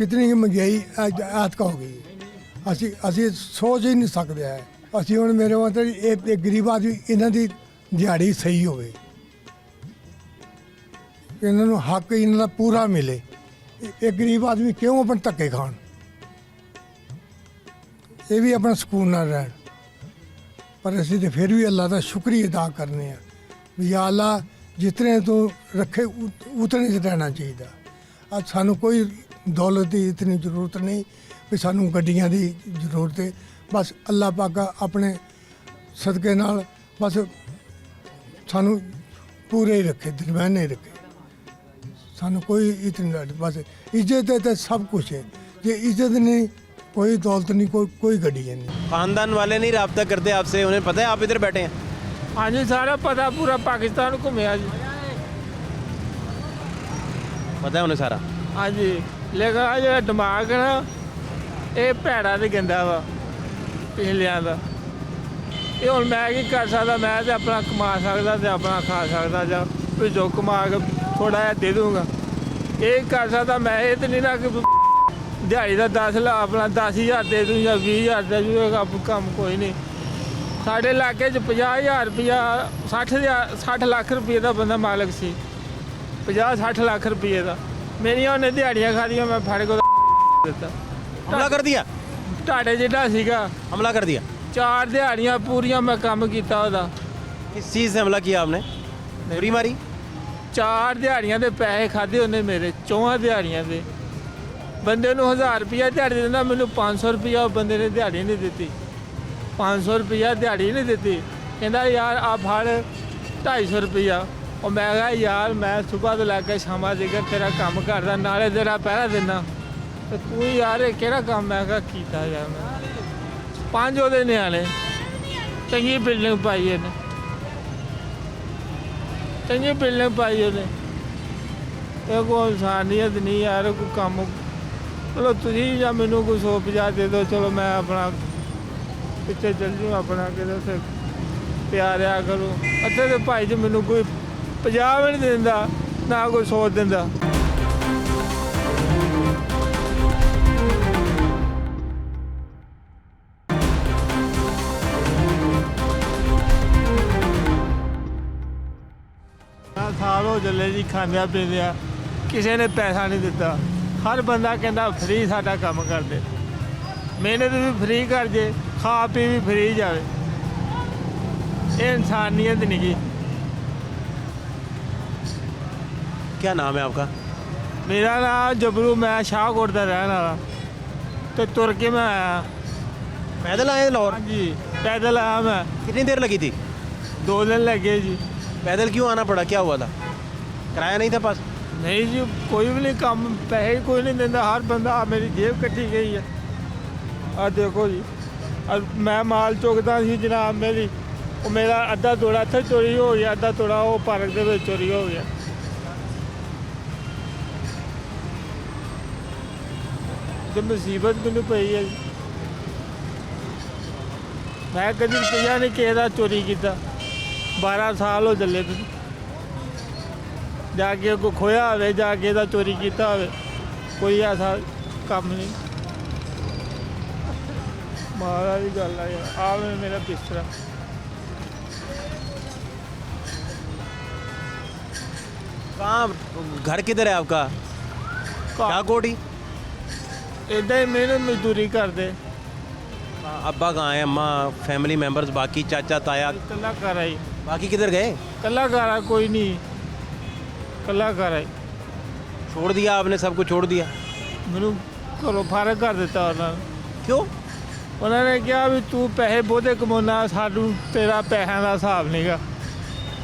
S3: की महंगाई ऐतका हो गई, असी सोच ही नहीं सकते है। असी हुण मेरे मतलब एक गरीब आदमी, इन्हां दी दिहाड़ी सही होवे, इन्हां नूं हक इन्हां दा पूरा मिले। एक गरीब आदमी क्यों अपन धक्के खाण, ये भी अपना सुकून नाल रहन। पर असी तो फिर भी अल्लाह का शुक्रिया अदा करने हैं भी या अल्लाह जितने तू रखे उतने च रहना चाहिए। आज सानू कोई दौलत की इतनी जरूरत नहीं भी सानू गड्डियां की जरूरत है। बस अल्लाह पाक अपने सदके नाल बस सानू पूरे ही रखे, दरम्याने ही रखे। सानू कोई इतनी बस इज्जत है तो सब कुछ है। जे इज्जत नहीं, कोई दौलत नहीं, कोई गड्डी नहीं।
S1: खानदान वाले नहीं रब्ता करते आपसे? उन्हें पता है आप इधर बैठे हैं?
S4: हाँ जी, सारा पता, पूरा पाकिस्तान घूमया जी।
S1: पता है उन्हें सारा?
S4: हाँ जी, लेकिन आ जो दिमाग है ना, ये भैड़ा तो गंदा वा पिछलियां का। ये हुण मैं की कर सकदा, मैं तो अपना कमा सकदा ते अपना खा सकदा, जां भी जो कमा के थोड़ा जिहा दे दूँगा, ये कर सकदा मैं। ये तो नहीं ना कि दिहाड़ी का 10 लाख अपना 10,000 दे दूँ या 20,000 दे दूँ, कम कोई नहीं। साढ़े इलाके 50,000 रुपया, 60 लाख रुपये का बंदा मालक सी, 50-60 लाख रुपये का। मेरिया उन्हें दिहाड़ियाँ खादियाँ, मैं फड़ को दिता।
S1: हमला कर दिया?
S4: ढाडे जिड्डा सीगा,
S1: हमला कर दिया?
S4: 4 दिहाड़ियाँ पूरियां मैं काम किया ओहदा।
S1: किस चीज़ से हमला किया आपने? बुरी मारी?
S4: 4 दिहाड़ियाँ के पैसे खाधे उन्हें मेरे, 4 दिहाड़ियाँ के। बंदे नूं 1000 रुपया दिहाड़ी दिंदा, मैनूं 500 रुपया बंदे ने दिहाड़ी नहीं दी। 500 रुपया दिहाड़ी नहीं दी। कहता यार आ फड़ 250 रुपया। और मैं कहा यार मैं सुबह तो लैके शाम तक तेरा काम करदा, नाले तेरा पहरा देना, तो तू यार केड़ा काम? मैं कहा कीता यार मैं। 5 ਉਹਦੇ ਨਿਆਣੇ। ਚੰਗੀ ਬਿਲਡਿੰਗ ਪਾਈ ਇਹਨੇ, ਚੰਗੀ ਬਿਲਡਿੰਗ ਪਾਈ ਉਹਨੇ। ਇਹ ਕੋਈ ਇਨਸਾਨੀਅਤ ਨਹੀਂ ਯਾਰ, ਕੋਈ ਕੰਮ। ਚਲੋ ਤੁਸੀਂ ਜਾਂ ਮੈਨੂੰ ਕੋਈ 150 ਦੇ ਦਿਓ, ਚਲੋ ਮੈਂ ਆਪਣਾ ਪਿੱਛੇ ਚੱਲ ਜੂ, ਆਪਣਾ ਕਿਤੇ ਉੱਥੇ ਪਿਆ ਰਿਹਾ ਕਰੋ। ਇੱਥੇ ਦੇ ਭਾਈ ਜੀ ਮੈਨੂੰ ਕੋਈ 50 ਵੀ ਨਹੀਂ ਦਿੰਦਾ, ਨਾ ਕੋਈ 100 ਦਿੰਦਾ। ਸਾਲ ਹੋ ਚੱਲੇ ਜੀ ਖਾਂਦਿਆਂ ਪੀਂਦਿਆਂ, ਕਿਸੇ ਨੇ ਪੈਸਾ ਨਹੀਂ ਦਿੱਤਾ। ਹਰ ਬੰਦਾ ਕਹਿੰਦਾ ਫ੍ਰੀ ਸਾਡਾ ਕੰਮ ਕਰਦੇ, ਮਿਹਨਤ ਵੀ ਫ੍ਰੀ ਕਰ ਜੇ, ਖਾ ਪੀ ਵੀ ਫ੍ਰੀ ਜਾਵੇ। ਇਹ ਇਨਸਾਨੀਅਤ नहीं गी।
S1: क्या नाम है आपका?
S4: मेरा नाम जबरू, मैं शाहकोट का रहने वाला, तो तुर के मैं आया।
S1: पैदल आए लाहौर?
S4: हाँ जी, पैदल आया मैं।
S1: कितनी देर लगी थी?
S4: 2 दिन लगे जी।
S1: पैदल क्यों आना पड़ा, क्या हुआ था? किराया नहीं था पास?
S4: नहीं जी, कोई भी नहीं काम, पैसे कोई नहीं देता। हर बंदा, मेरी जेब कटी गई है। आ देखो जी, और मैं माल चुकता सी जनाब, मेरा अद्धा तोड़ा इत्थे चोरी हो गया, अद्धा तोड़ा वो पार्क दे विच चोरी हो गया। तो मुसीबत मैनू पई है जी। मैं कभी रुपया नहीं किसी का चोरी किया। 12 साल हो चले मैनू। जाके कोई खोया हो, जाके दा चोरी किया हो, कोई ऐसा काम नहीं। महाराज की गल है यार, आ मेरा बिस्तरा।
S1: कहाँ घर किधर है आपका? शाहकोट ही?
S4: इदा ही मेहनत मजदूरी करते।
S1: अब्बा कहाँ है, अम्मा, फैमिली मेंबर्स, बाकी चाचा ताया
S4: कला घर आई,
S1: बाकी किधर गए?
S4: कला घर आ, कोई नहीं, कला घर आई।
S1: छोड़ दिया आपने, सब कुछ छोड़ दिया?
S4: मैनू घरों फारग कर दिता उन्होंने।
S1: क्यों?
S4: उन्होंने कहा भी तू पैसे बहुते कमाना, सानू तेरा पैसों का हिसाब नहीं गा।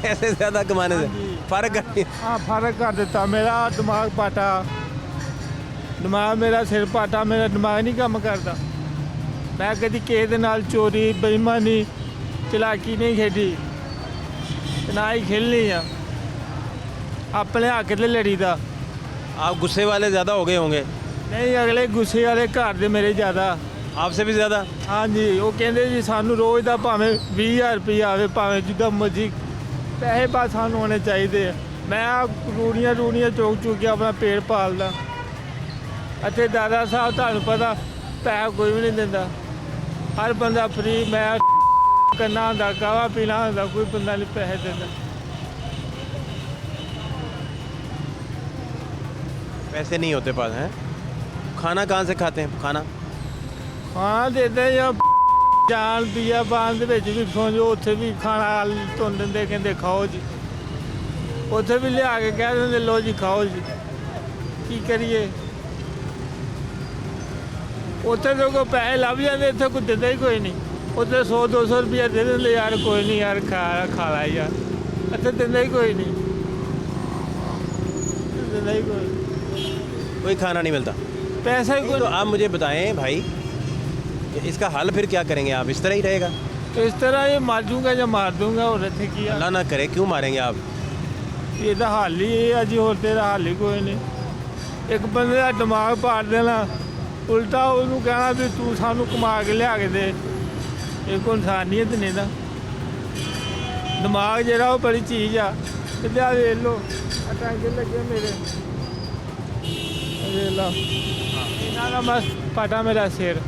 S1: ऐसे ज़्यादा कमाने से फर्क कर?
S4: हाँ, फारग कर दिता। मेरा दिमाग पाटा, दिमाग मेरा सिर पाटा, मेरा दिमाग नहीं काम करता। मैं कभी किसी दे नाल चोरी, बेईमानी, चलाकी नहीं खेडी, ते ना ही खेलनी आ। अपने हक ते लड़ी दा।
S1: आप गुस्से वाले ज़्यादा हो गए होंगे?
S4: नहीं, अगले गुस्से वाले घर दे मेरे ज़्यादा।
S1: आपसे भी ज़्यादा?
S4: हाँ जी, वो कहते जी सानू रोज़ का भावें 20,000 रुपया आवे, भावें जिदा मर्जी, पैसे बस सानू होने चाहिए। मैं रूड़ियाँ चुक चुक के अपना पेट पालदा। इत्थे दादा साहब तुहानू पता पैसा कोई भी नहीं दिंदा, हर बंदा फ्री। मैं करना होंदा, कावा पीना होंदा, कोई बंदा नहीं पैसे दिंदा।
S1: पैसे नहीं होते पास हैं? खाना कहाँ से खाते हैं? खाना
S4: देते या जान पिया पान दे विच भी समझो, उत्थे भी खाना तुन दिंदे, कहंदे खाओ जी। उत्थे भी लिया के कह दिंदे लो जी खाओ जी। की करिए, उत्थे तो कोई पैसे लभ जाते, इत्थे कोई दिंदा ही कोई नहीं। उत्थे 100-200 रुपया दे दिंदे, यार कोई नहीं यार, खा ला यार। इत्थे दिंदा ही कोई नहीं, दिंदा ही
S1: कोई खाना नहीं मिलता,
S4: पैसा ही
S1: तो
S4: कोई।
S1: आप मुझे बताएं भाई, इसका हल फिर क्या करेंगे आप? इस तरह ही रहेगा?
S4: इस तरह ये मार दूंगा या मार दूंगा, और इत्थे की आ।
S1: अल्लाह ना करे, क्यों मारेंगे आप?
S4: ਇਹਦਾ ਹੱਲ ਹੀ ਇਹ ਆ ਜੀ, ਹੋਰ ਤੇਰਾ ਹੱਲ ਹੀ ਕੋਈ ਨਹੀਂ। ਇੱਕ ਬੰਦੇ ਦਾ ਦਿਮਾਗ ਪਾੜ ਦੇਣਾ, ਉਲਟਾ ਉਹਨੂੰ ਕਹਿਣਾ ਵੀ ਤੂੰ ਸਾਨੂੰ ਕਮਾ ਕੇ ਲਿਆ ਕੇ ਦੇ। ਇਹ ਕੋਈ ਇਨਸਾਨੀਅਤ ਨਹੀਂ ਨਾ। ਦਿਮਾਗ ਜਿਹੜਾ ਉਹ ਬੜੀ ਚੀਜ਼ ਆ। ਤੇ ਲਿਆ ਵੇਖ ਲਓ, ਆ ਟਾਂਗੇ ਲੱਗੇ ਮੇਰੇ, ਵੇਖ ਲਾ, ਇਹਨਾਂ ਦਾ ਬਸ ਫਟਾ ਮੇਰਾ ਸਿਰ,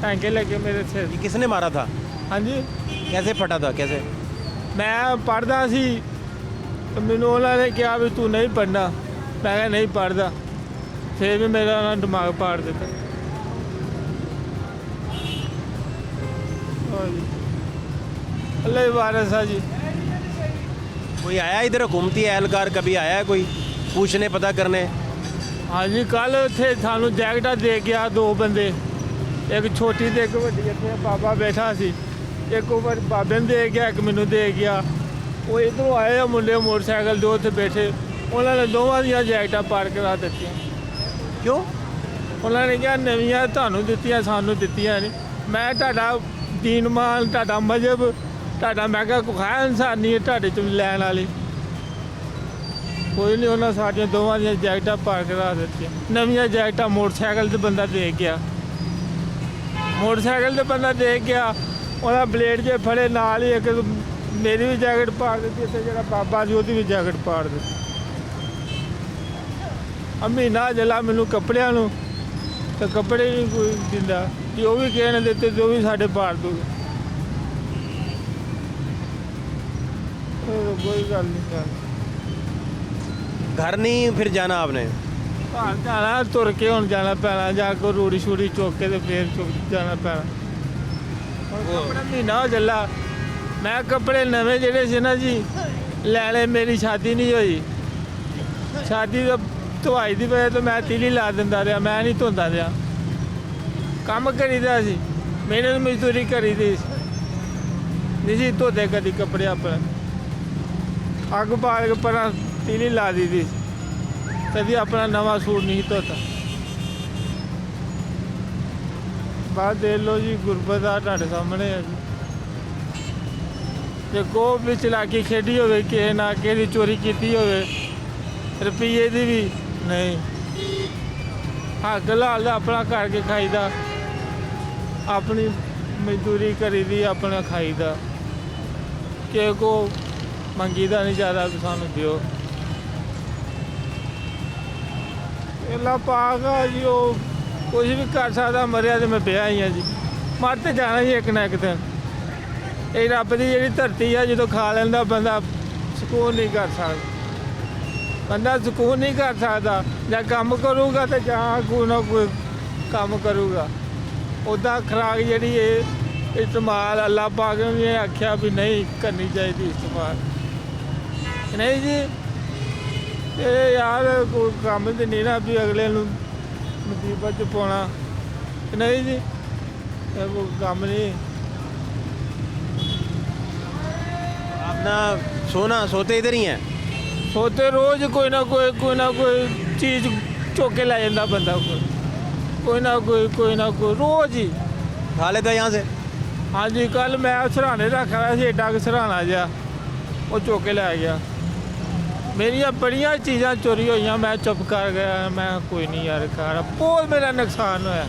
S4: ਟਾਂਗੇ ਲੱਗੇ ਮੇਰੇ ਸਿਰ।
S1: ये किसने मारा था?
S4: ਹਾਂਜੀ,
S1: कैसे फटा था, कैसे?
S4: ਮੈਂ ਪੜ੍ਹਦਾ ਸੀ, ਤੇ ਮੈਨੂੰ ਉਹਨਾਂ ਨੇ ਕਿਹਾ ਵੀ ਤੂੰ ਨਹੀਂ ਪੜ੍ਹਨਾ। ਮੈਂ ਕਿਹਾ ਨਹੀਂ ਪੜ੍ਹਦਾ, ਫਿਰ ਵੀ ਮੇਰਾ ਉਹਨਾਂ ਨੇ ਦਿਮਾਗ ਪਾੜ ਦਿੱਤਾ। ਹਾਂਜੀ, ਅੱਲਾ ਹੀ ਵਾਰਿਸ ਆ ਜੀ।
S1: कोई आया इधर हुकूमती एहलकार, कभी आया है कोई पूछने पता करने?
S4: ਹਾਂਜੀ, ਕੱਲ੍ਹ ਇੱਥੇ ਸਾਨੂੰ ਜੈਕਟਾਂ ਦੇ ਗਿਆ 2 ਬੰਦੇ, ਇੱਕ ਛੋਟੀ ਤੇ ਇੱਕ ਵੱਡੀ। ਇੱਥੇ ਬਾਬਾ ਬੈਠਾ ਸੀ, ਇੱਕ ਉਮਰ ਬਾਬੇ ਨੂੰ ਦੇ ਗਿਆ, ਇੱਕ ਮੈਨੂੰ ਦੇ ਗਿਆ। ਉਹ ਇੱਧਰੋਂ ਆਏ ਆ ਮੁੰਡੇ ਮੋਟਰਸਾਈਕਲ ਦੇ, ਉੱਥੇ ਬੈਠੇ। ਉਹਨਾਂ ਨੇ ਦੋਵਾਂ ਦੀਆਂ ਜੈਕਟਾਂ ਪਾੜ ਕਰਾ ਦਿੱਤੀਆਂ।
S1: क्यों?
S4: ਉਹਨਾਂ ਨੇ ਕਿਹਾ ਨਵੀਆਂ ਤੁਹਾਨੂੰ ਦਿੱਤੀਆਂ, ਸਾਨੂੰ ਦਿੱਤੀਆਂ ਨਹੀਂ। ਮੈਂ ਤੁਹਾਡਾ ਦੀਨਮਾਨ, ਤੁਹਾਡਾ ਮਜ਼ਹਬ, ਤੁਹਾਡਾ ਮੈਂ ਕਿਹਾ ਕੋਈ ਹੈ ਇਨਸਾਨੀਅਤ ਤੁਹਾਡੇ 'ਚ ਲੈਣ ਵਾਲੀ ਕੋਈ ਨਹੀਂ। ਉਹਨਾਂ ਸਾਡੀਆਂ ਦੋਵਾਂ ਦੀਆਂ ਜੈਕਟਾਂ ਪਾ ਕੇ ਰੱਖ ਦਿੱਤੀਆਂ, ਨਵੀਆਂ ਜੈਕਟਾਂ। ਮੋਟਰਸਾਈਕਲ 'ਤੇ ਬੰਦਾ ਦੇਖ ਗਿਆ, ਮੋਟਰਸਾਈਕਲ 'ਤੇ ਬੰਦਾ ਦੇਖ ਗਿਆ, ਉਹਦਾ ਬਲੇਡ ਜੇ ਫੜੇ ਨਾਲ ਹੀ ਇੱਕ ਮੇਰੀ ਵੀ ਜੈਕਟ ਪਾੜ ਦਿੱਤੀ ਤੇ ਜਿਹੜਾ ਬਾਬਾ ਸੀ ਉਹਦੀ ਵੀ ਜੈਕਟ ਪਾੜ ਦਿੱਤੀ। ਮਹੀਨਾ ਜਲਾ ਮੈਨੂੰ ਕੱਪੜਿਆਂ ਨੂੰ, ਤੇ ਕੱਪੜੇ ਨਹੀਂ ਕੋਈ ਦਿੰਦਾ, ਜੋ ਵੀ ਕਹਿਣ ਦਿੱਤੇ ਜੋ ਵੀ ਸਾਡੇ ਪਾੜ ਦੂਗੇ। ਕੋਈ ਗੱਲ ਨਹੀਂ ਸਰ,
S1: घर नहीं फिर जाना आपने?
S4: ਘਰ ਜਾਣਾ ਤੁਰ ਕੇ ਹੁਣ ਜਾਣਾ ਪੈਣਾ, ਜਾਂ ਕੋਈ ਰੂੜੀ ਸ਼ੂੜੀ ਚੁੱਕ ਕੇ ਤੇ ਫੇਰ ਚੁੱਕ ਜਾਣਾ ਪੈਣਾ। ਹੁਣ ਕੱਪੜਾ ਮਹੀਨਾ ਹੋ ਚੱਲਾ, ਮੈਂ ਕੱਪੜੇ ਨਵੇਂ ਜਿਹੜੇ ਸੀ ਨਾ ਜੀ ਲੈ ਲਏ। ਮੇਰੀ ਸ਼ਾਦੀ ਨਹੀਂ ਹੋਈ, ਸ਼ਾਦੀ ਦਾ ਧੁਆਈ ਦੀ ਵਜ੍ਹਾ ਤੋਂ ਮੈਂ ਤੀਲੀ ਲਾ ਦਿੰਦਾ ਰਿਹਾ, ਮੈਂ ਨਹੀਂ ਧੋਂਦਾ ਰਿਹਾ। ਕੰਮ ਕਰੀਦਾ ਸੀ, ਮਿਹਨਤ ਮਜ਼ਦੂਰੀ ਕਰੀਦੀ ਸੀ, ਨਹੀਂ ਸੀ ਧੋਦੇ ਕਦੀ ਕੱਪੜੇ ਆਪਣੇ। ਅੱਗ ਬਾਲ ਕੇ ਪਰਾਂ ਤੀਲੀ ਲਾ ਦਿੱਤੀ ਸੀ, ਕਦੀ ਆਪਣਾ ਨਵਾਂ ਸੂਟ ਨਹੀਂ ਧੋਤਾ। ਬਾਅਦ ਦੇਖ ਲਓ ਜੀ, ਗੁਰਬਤ ਆ ਤੁਹਾਡੇ ਸਾਹਮਣੇ ਹੈ ਜੀ। ਜੇ ਕੋਈ ਵੀ ਚਲਾਕੀ ਖੇਡੀ ਹੋਵੇ, ਕਿਸੇ ਨਾ ਕਿਸੇ ਦੀ ਚੋਰੀ ਕੀਤੀ ਹੋਵੇ, ਰੁਪਈਏ ਦੀ ਵੀ ਨਹੀਂ, ਹੱਕ ਲਾਲ ਦਾ ਆਪਣਾ ਕਰਕੇ ਖਾਈਦਾ, ਆਪਣੀ ਮਜ਼ਦੂਰੀ ਕਰੀਦੀ, ਆਪਣਾ ਖਾਈਦਾ। ਕਿਸੇ ਕੋ ਮੰਗੀਦਾ ਨਹੀਂ ਜ਼ਿਆਦਾ ਵੀ ਸਾਨੂੰ ਦਿਓ। ਅੱਲਾ ਪਾਕ ਆ ਜੀ, ਉਹ ਕੁਝ ਵੀ ਕਰ ਸਕਦਾ। ਮਰਿਆ ਤੇ ਮੈਂ ਪਿਆ ਹੀ ਆ ਜੀ, ਮਰ ਤੇ ਜਾਣਾ ਹੀ ਇੱਕ ਨਾ ਇੱਕ ਦਿਨ। ਇਹ ਰੱਬ ਦੀ ਜਿਹੜੀ ਧਰਤੀ ਆ, ਜਦੋਂ ਖਾ ਲੈਂਦਾ ਬੰਦਾ ਸਕੂਨ ਨਹੀਂ ਕਰ ਸਕਦਾ, ਬੰਦਾ ਸਕੂਨ ਨਹੀਂ ਕਰ ਸਕਦਾ। ਜਾਂ ਕੰਮ ਕਰੂਗਾ ਤੇ ਜਾਂ ਕੋਈ ਨਾ ਕੋਈ ਕੰਮ ਕਰੂਗਾ। ਉੱਦਾਂ ਖੁਰਾਕ ਜਿਹੜੀ ਇਹ ਇਸਤੇਮਾਲ ਅੱਲਾ ਪਾਕ ਨੇ ਵੀ ਆਖਿਆ ਵੀ ਨਹੀਂ ਕਰਨੀ ਚਾਹੀਦੀ ਇਸਤੇਮਾਲ, ਨਹੀਂ ਜੀ। ਇਹ ਯਾਰ ਕੋਈ ਕੰਮ ਤੇ ਨਹੀਂ ਨਾ ਵੀ ਅਗਲੇ ਨੂੰ ਮੁਸੀਬਤ 'ਚ ਪਾਉਣਾ, ਨਹੀਂ ਜੀ, ਇਹ ਕੋਈ ਕੰਮ ਨਹੀਂ।
S1: अपना सोते इधर ही हैं?
S4: ਸੋਤੇ ਰੋਜ਼ ਕੋਈ ਨਾ ਕੋਈ ਚੀਜ਼ ਚੁੱਕ ਕੇ ਲੈ ਜਾਂਦਾ ਬੰਦਾ, ਕੋਈ ਨਾ ਕੋਈ ਰੋਜ਼ ਹੀ।
S1: खा लेता है यहाँ से?
S4: ਹਾਂਜੀ, ਕੱਲ ਮੈਂ ਸਰਾਣੇ ਰੱਖ ਰਿਹਾ ਸੀ, ਏਡਾ ਕੁ ਸਰਾਣਾ ਜਿਹਾ, ਉਹ ਚੁੱਕ ਕੇ ਲੈ ਗਿਆ। ਮੇਰੀਆਂ ਬੜੀਆਂ ਚੀਜ਼ਾਂ ਚੋਰੀ ਹੋਈਆਂ, ਮੈਂ ਚੁੱਪ ਕਰ ਗਿਆ। ਮੈਂ ਕੋਈ ਨਹੀਂ ਯਾਰ ਕਰ, ਬਹੁਤ ਮੇਰਾ ਨੁਕਸਾਨ ਹੋਇਆ,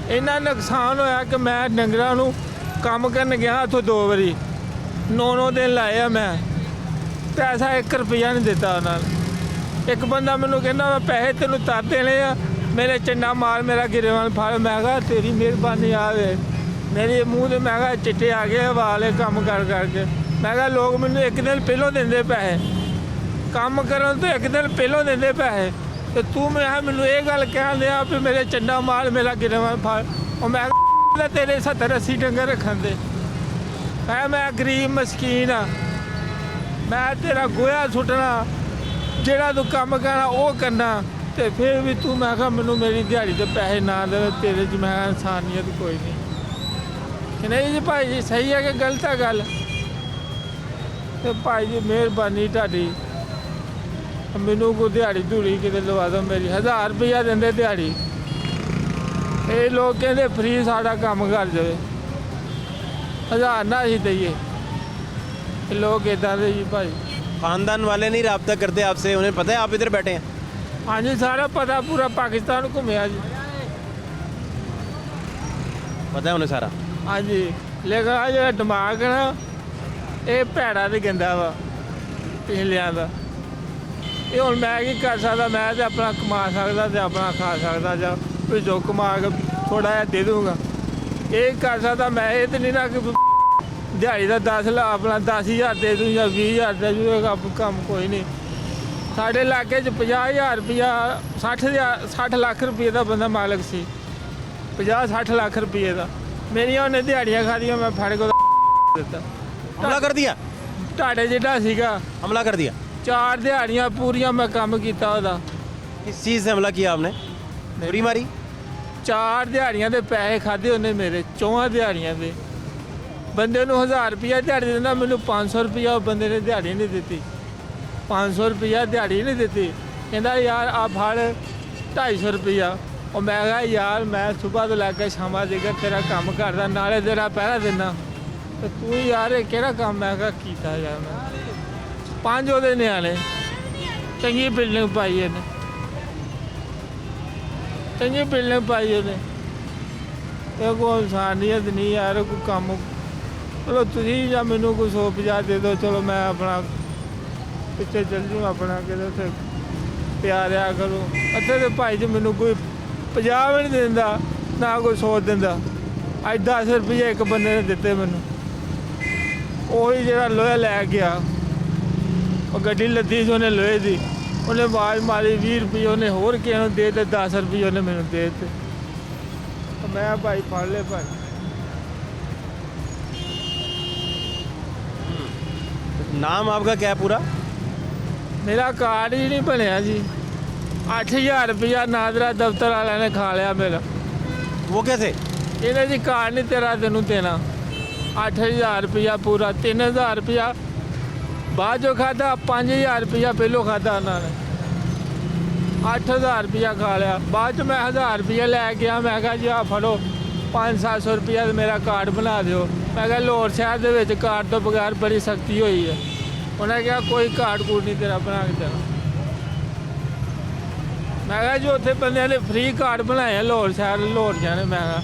S4: ਇੰਨਾ ਨੁਕਸਾਨ ਹੋਇਆ ਕਿ ਮੈਂ ਡੰਗਰਾਂ ਨੂੰ ਕੰਮ ਕਰਨ ਗਿਆ ਉੱਥੋਂ 2 ਵਾਰੀ, 9 ਦਿਨ ਲਾਏ ਆ ਮੈਂ, ਪੈਸਾ 1 ਰੁਪਈਆ ਨਹੀਂ ਦਿੱਤਾ ਉਹਨਾਂ ਨੇ। ਇੱਕ ਬੰਦਾ ਮੈਨੂੰ ਕਹਿੰਦਾ ਮੈਂ ਪੈਸੇ ਤੈਨੂੰ ਤਰ ਦੇਣੇ ਆ, ਮੇਰੇ ਚੰਡਾ ਮਾਰ ਮੇਰਾ ਗਿਰੇਵਾਨ ਫੜ। ਮੈਂ ਕਿਹਾ ਤੇਰੀ ਮਿਹਰਬਾਨੀ ਆਵੇ, ਮੇਰੇ ਮੂੰਹ ਦੇ ਮੈਂ ਕਿਹਾ ਚਿੱਟੇ ਆ ਗਏ ਵਾਲੇ ਕੰਮ ਕਰ ਕਰਕੇ। ਮੈਂ ਕਿਹਾ ਲੋਕ ਮੈਨੂੰ 1 ਦਿਨ ਪਹਿਲੋਂ ਦਿੰਦੇ ਪੈਸੇ, ਕੰਮ ਕਰਨ ਤੋਂ 1 ਦਿਨ ਪਹਿਲੋਂ ਦਿੰਦੇ ਪੈਸੇ, ਤੇ ਤੂੰ ਮੈਨੂੰ ਇਹ ਗੱਲ ਕਹਿਣ ਦਿਆ ਵੀ ਮੇਰੇ ਚੰਡਾ ਮਾਰ ਮੇਰਾ ਗਿਰੇਵਾਨ ਫੜ। ਉਹ ਮੈਂ ਕਿਹਾ ਤੇਰੇ 70-80 ਡੰਗਰ ਰੱਖਣ ਦੇ, ਮੈਂ ਗਰੀਬ ਮਸਕੀਨ ਆ, ਮੈਂ ਤੇਰਾ ਗੋਹਾ ਸੁੱਟਣਾ, ਜਿਹੜਾ ਤੂੰ ਕੰਮ ਕਰਨਾ ਉਹ ਕਰਨਾ, ਤੇ ਫਿਰ ਵੀ ਤੂੰ ਮੈਂ ਕਿਹਾ ਮੈਨੂੰ ਮੇਰੀ ਦਿਹਾੜੀ ਦੇ ਪੈਸੇ ਨਾ ਦੇ, ਤੇਰੇ 'ਚ ਮੈਂ ਇਨਸਾਨੀਅਤ ਕੋਈ ਨਹੀਂ। ਕਿ ਨਹੀਂ ਜੀ ਭਾਈ ਜੀ, ਸਹੀ ਹੈ ਕਿ ਗਲਤ ਹੈ ਗੱਲ? ਤੇ ਭਾਈ ਜੀ ਮਿਹਰਬਾਨੀ ਤੁਹਾਡੀ, ਮੈਨੂੰ ਕੋਈ ਦਿਹਾੜੀ ਧੂੜੀ ਕਿਤੇ ਲਵਾ ਦਿਓ ਮੇਰੀ। 1000 ਰੁਪਈਆ ਦਿੰਦੇ ਦਿਹਾੜੀ, ਇਹ ਲੋਕ ਕਹਿੰਦੇ ਫਰੀ ਸਾਡਾ ਕੰਮ ਕਰ ਜਾਵੇ, 1000 ਨਾ ਅਸੀਂ ਦਈਏ। ਇਹ ਲੋਕ ਇੱਦਾਂ ਦੇ ਜੀ ਭਾਈ।
S1: खानदान वाले नहीं रब्ता करते आपसे? उन्हें पता है आप इधर बैठे हैं?
S4: हाँ जी, सारा पता, पूरा पाकिस्तान घूमया जी।
S1: पता है उन्हें सारा?
S4: हाँ जी, लेकिन आ जो दिमाग है ना, ये भैड़ा तो गंदा वा पिछलियां दा। ये हुण मैं की कर सकदा, मैं तो अपना कमा सकदा ते अपना खा सकदा, जां जो कमा के थोड़ा जिहा दे दूँगा, ये कर सकदा मैं। ये तो नहीं ना कि दिहाड़ी का 10 अपना 10,000 दे दूँ या 20,000 दे दूँ, काम कोई नहीं। साढ़े इलाके 50,000 रुपया 60 लाख रुपये का बंदा मालक सी, 50-60 लाख रुपये का। मेरिया उन्हें दिहाड़ियाँ खादियाँ, मैं फड़ को दिता,
S1: हमला कर दिया?
S4: ढाडे जिहा सीगा,
S1: हमला कर दिया?
S4: 4 दिहाड़ियाँ पूरियां मैं काम किया ਉਹਦਾ।
S1: किस चीज़ से हमला किया आपने? बुरी मारी?
S4: 4 दिहाड़ियाँ के पैसे खाधे उन्हें मेरे, 4 दिहाड़ियाँ के। बंदे ਨੂੰ 1000 रुपया दिहाड़ी दिंदा, मैनू 500 रुपया बंदे ने दिहाड़ी नहीं दी, 500 रुपया दिहाड़ी नहीं दी। कहता यार आ फड़ 250 रुपया, ਉਹ ਮੈਂ ਕਿਹਾ ਯਾਰ ਮੈਂ ਸਵੇਰ ਤੋਂ ਲੈ ਕੇ ਸ਼ਾਮਾਂ ਤੱਕ ਤੇਰਾ ਕੰਮ ਕਰਦਾ ਨਾਲੇ ਤੇਰਾ ਪਹਿਰਾ ਦਿੰਦਾ ਤੇ ਤੂੰ ਯਾਰ ਇਹ ਕਿਹੜਾ ਕੰਮ ਮੈਂ ਕਿਹਾ ਕੀਤਾ ਯਾਰ ਮੈਂ 5 ਉਹਦੇ ਨਿਆਣੇ ਚੰਗੀ ਬਿਲਡਿੰਗ ਪਾਈ ਇਹਨੇ ਚੰਗੀ ਬਿਲਡਿੰਗ ਪਾਈ ਉਹਨੇ ਇਹ ਕੋਈ ਇਨਸਾਨੀਅਤ ਨਹੀਂ ਯਾਰ ਕੋਈ ਕੰਮ ਚਲੋ ਤੁਸੀਂ ਜਾਂ ਮੈਨੂੰ ਕੋਈ 150 ਦੇ ਦਿਓ ਚਲੋ ਮੈਂ ਆਪਣਾ ਪਿੱਛੇ ਚੱਲ ਜੂ ਆਪਣਾ ਕਿਤੇ ਉੱਥੇ ਪਿਆ ਰਿਹਾ ਕਰੋ ਅੱਥੇ ਦੇ ਭਾਈ ਜੀ ਮੈਨੂੰ ਕੋਈ 50 ਵੀ ਨਹੀਂ ਦਿੰਦਾ ਨਾ ਕੋਈ 100 ਦਿੰਦਾ ਅੱਜ 10 ਰੁਪਏ ਇੱਕ ਬੰਦੇ ਨੇ ਦਿੱਤੇ ਮੈਨੂੰ ਉਹੀ ਜਿਹੜਾ ਲੋਹਾ ਲੈ ਗਿਆ ਉਹ ਗੱਡੀ ਲੱਦੀ ਸੀ ਉਹਨੇ ਲੋਹੇ ਦੀ ਉਹਨੇ ਆਵਾਜ਼ ਮਾਰੀ 20 ਰੁਪਏ ਉਹਨੇ ਹੋਰ ਕਿਸੇ ਨੂੰ ਦੇ ਦਿੱਤੇ 10 ਰੁਪਏ ਉਹਨੇ ਮੈਨੂੰ ਦੇ ਦਿੱਤੇ ਮੈਂ ਭਾਈ ਫੜ ਲਏ ਭਾਈ
S1: नाम आपका क्या है पूरा?
S4: ਮੇਰਾ ਕਾਰਡ ਹੀ ਨਹੀਂ ਬਣਿਆ ਜੀ 8000 ਰੁਪਇਆ ਨਾਦਰਾ ਦਫ਼ਤਰ ਵਾਲਿਆਂ ਨੇ ਖਾ ਲਿਆ ਮੇਰਾ
S1: वो कैसे?
S4: ਇਹਨੇ ਜੀ ਕਾਰਡ ਨਹੀਂ ਤੇਰਾ ਤੈਨੂੰ ਦੇਣਾ 8000 ਰੁਪਇਆ ਪੂਰਾ 3000 ਰੁਪਇਆ ਬਾਅਦ ਚੋਂ ਖਾਧਾ 5000 ਰੁਪਇਆ ਪਹਿਲੋਂ ਖਾਧਾ ਉਹਨਾਂ ਨੇ 8000 ਰੁਪਇਆ ਖਾ ਲਿਆ ਬਾਅਦ ਚ ਮੈਂ 1000 ਰੁਪਇਆ ਲੈ ਗਿਆ ਮੈਂ ਕਿਹਾ ਜੀ ਆ ਫੜੋ 500-700 ਰੁਪਇਆ ਮੇਰਾ ਕਾਰਡ ਬਣਾ ਦਿਓ ਮੈਂ ਕਿਹਾ ਲਾਹੌਰ ਸ਼ਹਿਰ ਦੇ ਵਿੱਚ ਕਾਰਡ ਤੋਂ ਬਗੈਰ ਬੜੀ ਸਖਤੀ ਹੋਈ ਹੈ ਉਹਨੇ ਕਿਹਾ ਕੋਈ ਕਾਰਡ ਕੂਡ ਨਹੀਂ ਤੇਰਾ ਬਣਾ ਕੇ ਦੇਣਾ ਮੈਂ ਕਿਹਾ ਜੀ ਉੱਥੇ ਬੰਦਿਆਂ ਨੇ ਫ੍ਰੀ ਕਾਰਡ ਬਣਾਏ ਆ ਲਾਹੌਰ ਸ਼ਹਿਰ ਲਾਹੌਰ ਜਾਣੇ ਮੈਂ ਕਿਹਾ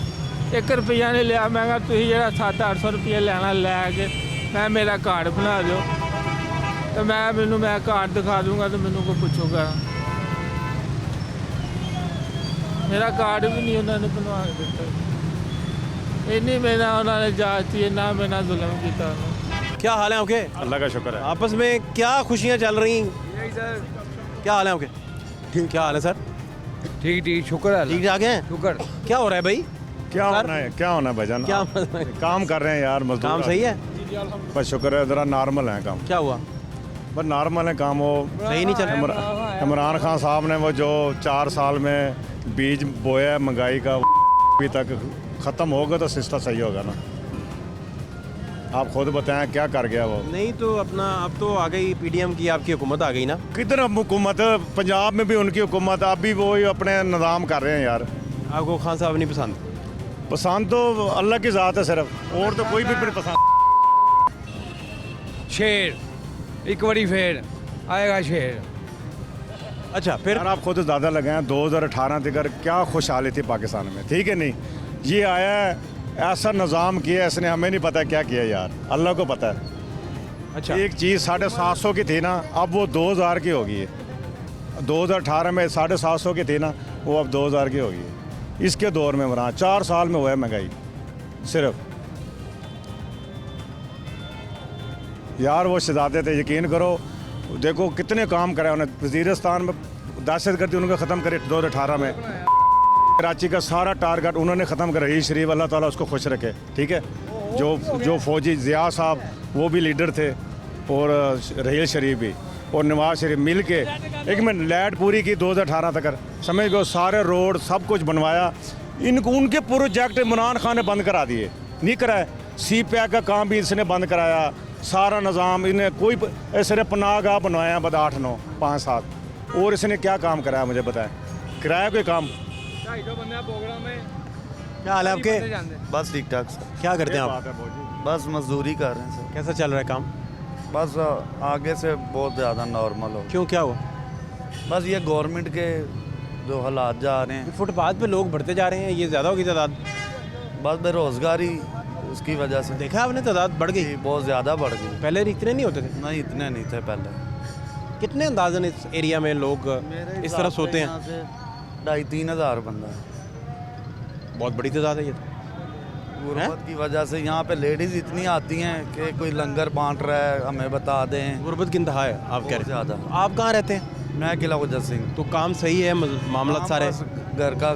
S4: 1 ਰੁਪਈਆ ਨਹੀਂ ਲਿਆ ਮੈਂ ਕਿਹਾ ਤੁਸੀਂ ਜਿਹੜਾ 700-800 ਰੁਪਏ ਲੈਣਾ ਲੈ ਕੇ ਮੈਂ ਮੇਰਾ ਕਾਰਡ ਬਣਾ ਦਿਓ ਤੇ ਮੈਂ ਕਾਰਡ ਦਿਖਾ ਦੂੰਗਾ ਤੇ ਮੈਨੂੰ ਕੋਈ ਪੁੱਛੂਗਾ ਮੇਰਾ ਕਾਰਡ ਵੀ ਨਹੀਂ ਉਹਨਾਂ ਨੇ ਬਣਵਾ ਕੇ ਦਿੱਤਾ ਇੰਨੀ ਮੇਰਾ ਉਹਨਾਂ ने जाती ना मेरा जुल्म किया
S1: क्या हाल है आपके?
S5: अल्लाह का शुक्र है।
S1: आपस में क्या खुशियाँ चल रही? क्या हाल है आपके? ठीक। क्या हाल है सर?
S6: ठीक ठीक शुक्र है
S1: ठीक ठाक हैं?
S6: शुक्र
S1: क्या हो रहा है भाई?
S5: क्या
S1: सर?
S5: होना है, क्या होना है भाईजान?
S1: क्या
S5: काम कर रहे हैं यार मजदूर।
S1: काम सही है?
S5: बस शुक्र है, ज़रा नॉर्मल है काम।
S1: क्या हुआ?
S5: बस नॉर्मल है काम। वो
S1: सही नहीं चल रहा?
S5: इमरान खान साहब ने वो जो 4 साल में बीज बोया है महंगाई का अभी तक ख़त्म होगा तो सिस्टम सही होगा ना। आप खुद बताएं क्या कर गया वो?
S1: नहीं तो अपना अब तो आ गई पीडीएम की आपकी हुकूमत आ गई ना।
S5: किधर अब हुकूमत? पंजाब में भी उनकी हुकूमत, आप भी वही अपने निज़ाम कर रहे हैं यार।
S1: आपको खान साहब नहीं पसंद?
S5: पसंद तो अल्लाह की ज़ात है सिर्फ, और तो कोई भी फिर पसंद।
S6: शेर एक बारी फिर आएगा शेर
S1: अच्छा फिर
S5: यार आप खुद ज़्यादा लगाएं 2018 तक क्या खुशहाली थी पाकिस्तान में, ठीक है नहीं? ये आया है ऐसा निज़ाम किया इसने, हमें नहीं पता क्या किया यार, अल्लाह को पता है।
S1: अच्छा
S5: एक चीज़ 750 की थी ना, अब वो 2000 की हो गई है। 2018 में 750 की थी ना, वो अब 2000 की हो गई है। इसके दौर में इमरान 4 साल में हुआ है महंगाई सिर्फ। यार वो शहजादे थे, यकीन करो, देखो कितने काम करे उन्हें। वज़ीरिस्तान में दहशतगर्दी उन्होंने ख़त्म करी 2018 में। कराची का सारा टारगेट उन्होंने ख़त्म करा। रहील शरीफ अल्लाह ताला उसको खुश रखे, ठीक है। जो फौजी ज़िया साहब वो भी लीडर थे, और रहील शरीफ भी और नवाज शरीफ मिल के एक मिनट लाइट पूरी की 2018 तक, समझ गए। सारे रोड सब कुछ बनवाया। उनके प्रोजेक्ट इमरान खान ने बंद करा दिए, नहीं कराए। CPI का काम भी इसने बंद कराया, सारा निज़ाम इन्हें कोई सिर्फ पनाहगाह बनवाया बस 8, 9, 5, 7, और इसने क्या काम कराया मुझे बताएं? कराया कोई काम?
S1: क्या हाल है आपके?
S7: बस ठीक ठाक सर।
S1: क्या करते हैं आप?
S5: बात है भाई।
S7: बस मजदूरी कर रहे हैं सर।
S1: कैसा चल रहा है काम?
S7: बस आगे से बहुत ज़्यादा नॉर्मल हो।
S1: क्यों, क्या हुआ?
S7: बस ये गवर्नमेंट के जो हालात जा रहे हैं,
S1: फुटपाथ पे लोग बढ़ते जा रहे हैं, ये ज़्यादा होगी तादाद?
S7: बस बेरोज़गारी उसकी वजह से
S1: देखा आपने तादाद बढ़ गई?
S7: बहुत ज़्यादा बढ़ गई।
S1: पहले इतने नहीं होते थे।
S7: नहीं इतने नहीं थे पहले।
S1: कितने अंदाजन इस एरिया में लोग इस तरह सोते हैं?
S7: 2,500-3 हज़ार बंदा है।
S1: बहुत बड़ी तादाद है ये तो।
S7: गुर्बत की वजह से यहाँ पे लेडीज़ इतनी आती हैं कि कोई लंगर बांट रहा है हमें बता दें।
S1: गुर्बत की इंतहा है आप कह रहे हैं।
S7: ज़्यादा।
S1: आप कहाँ रहते हैं?
S7: मैं किला गुजर सिंह।
S1: तो काम सही है, मामला
S7: हाँ,
S1: सारे?
S7: बस घर का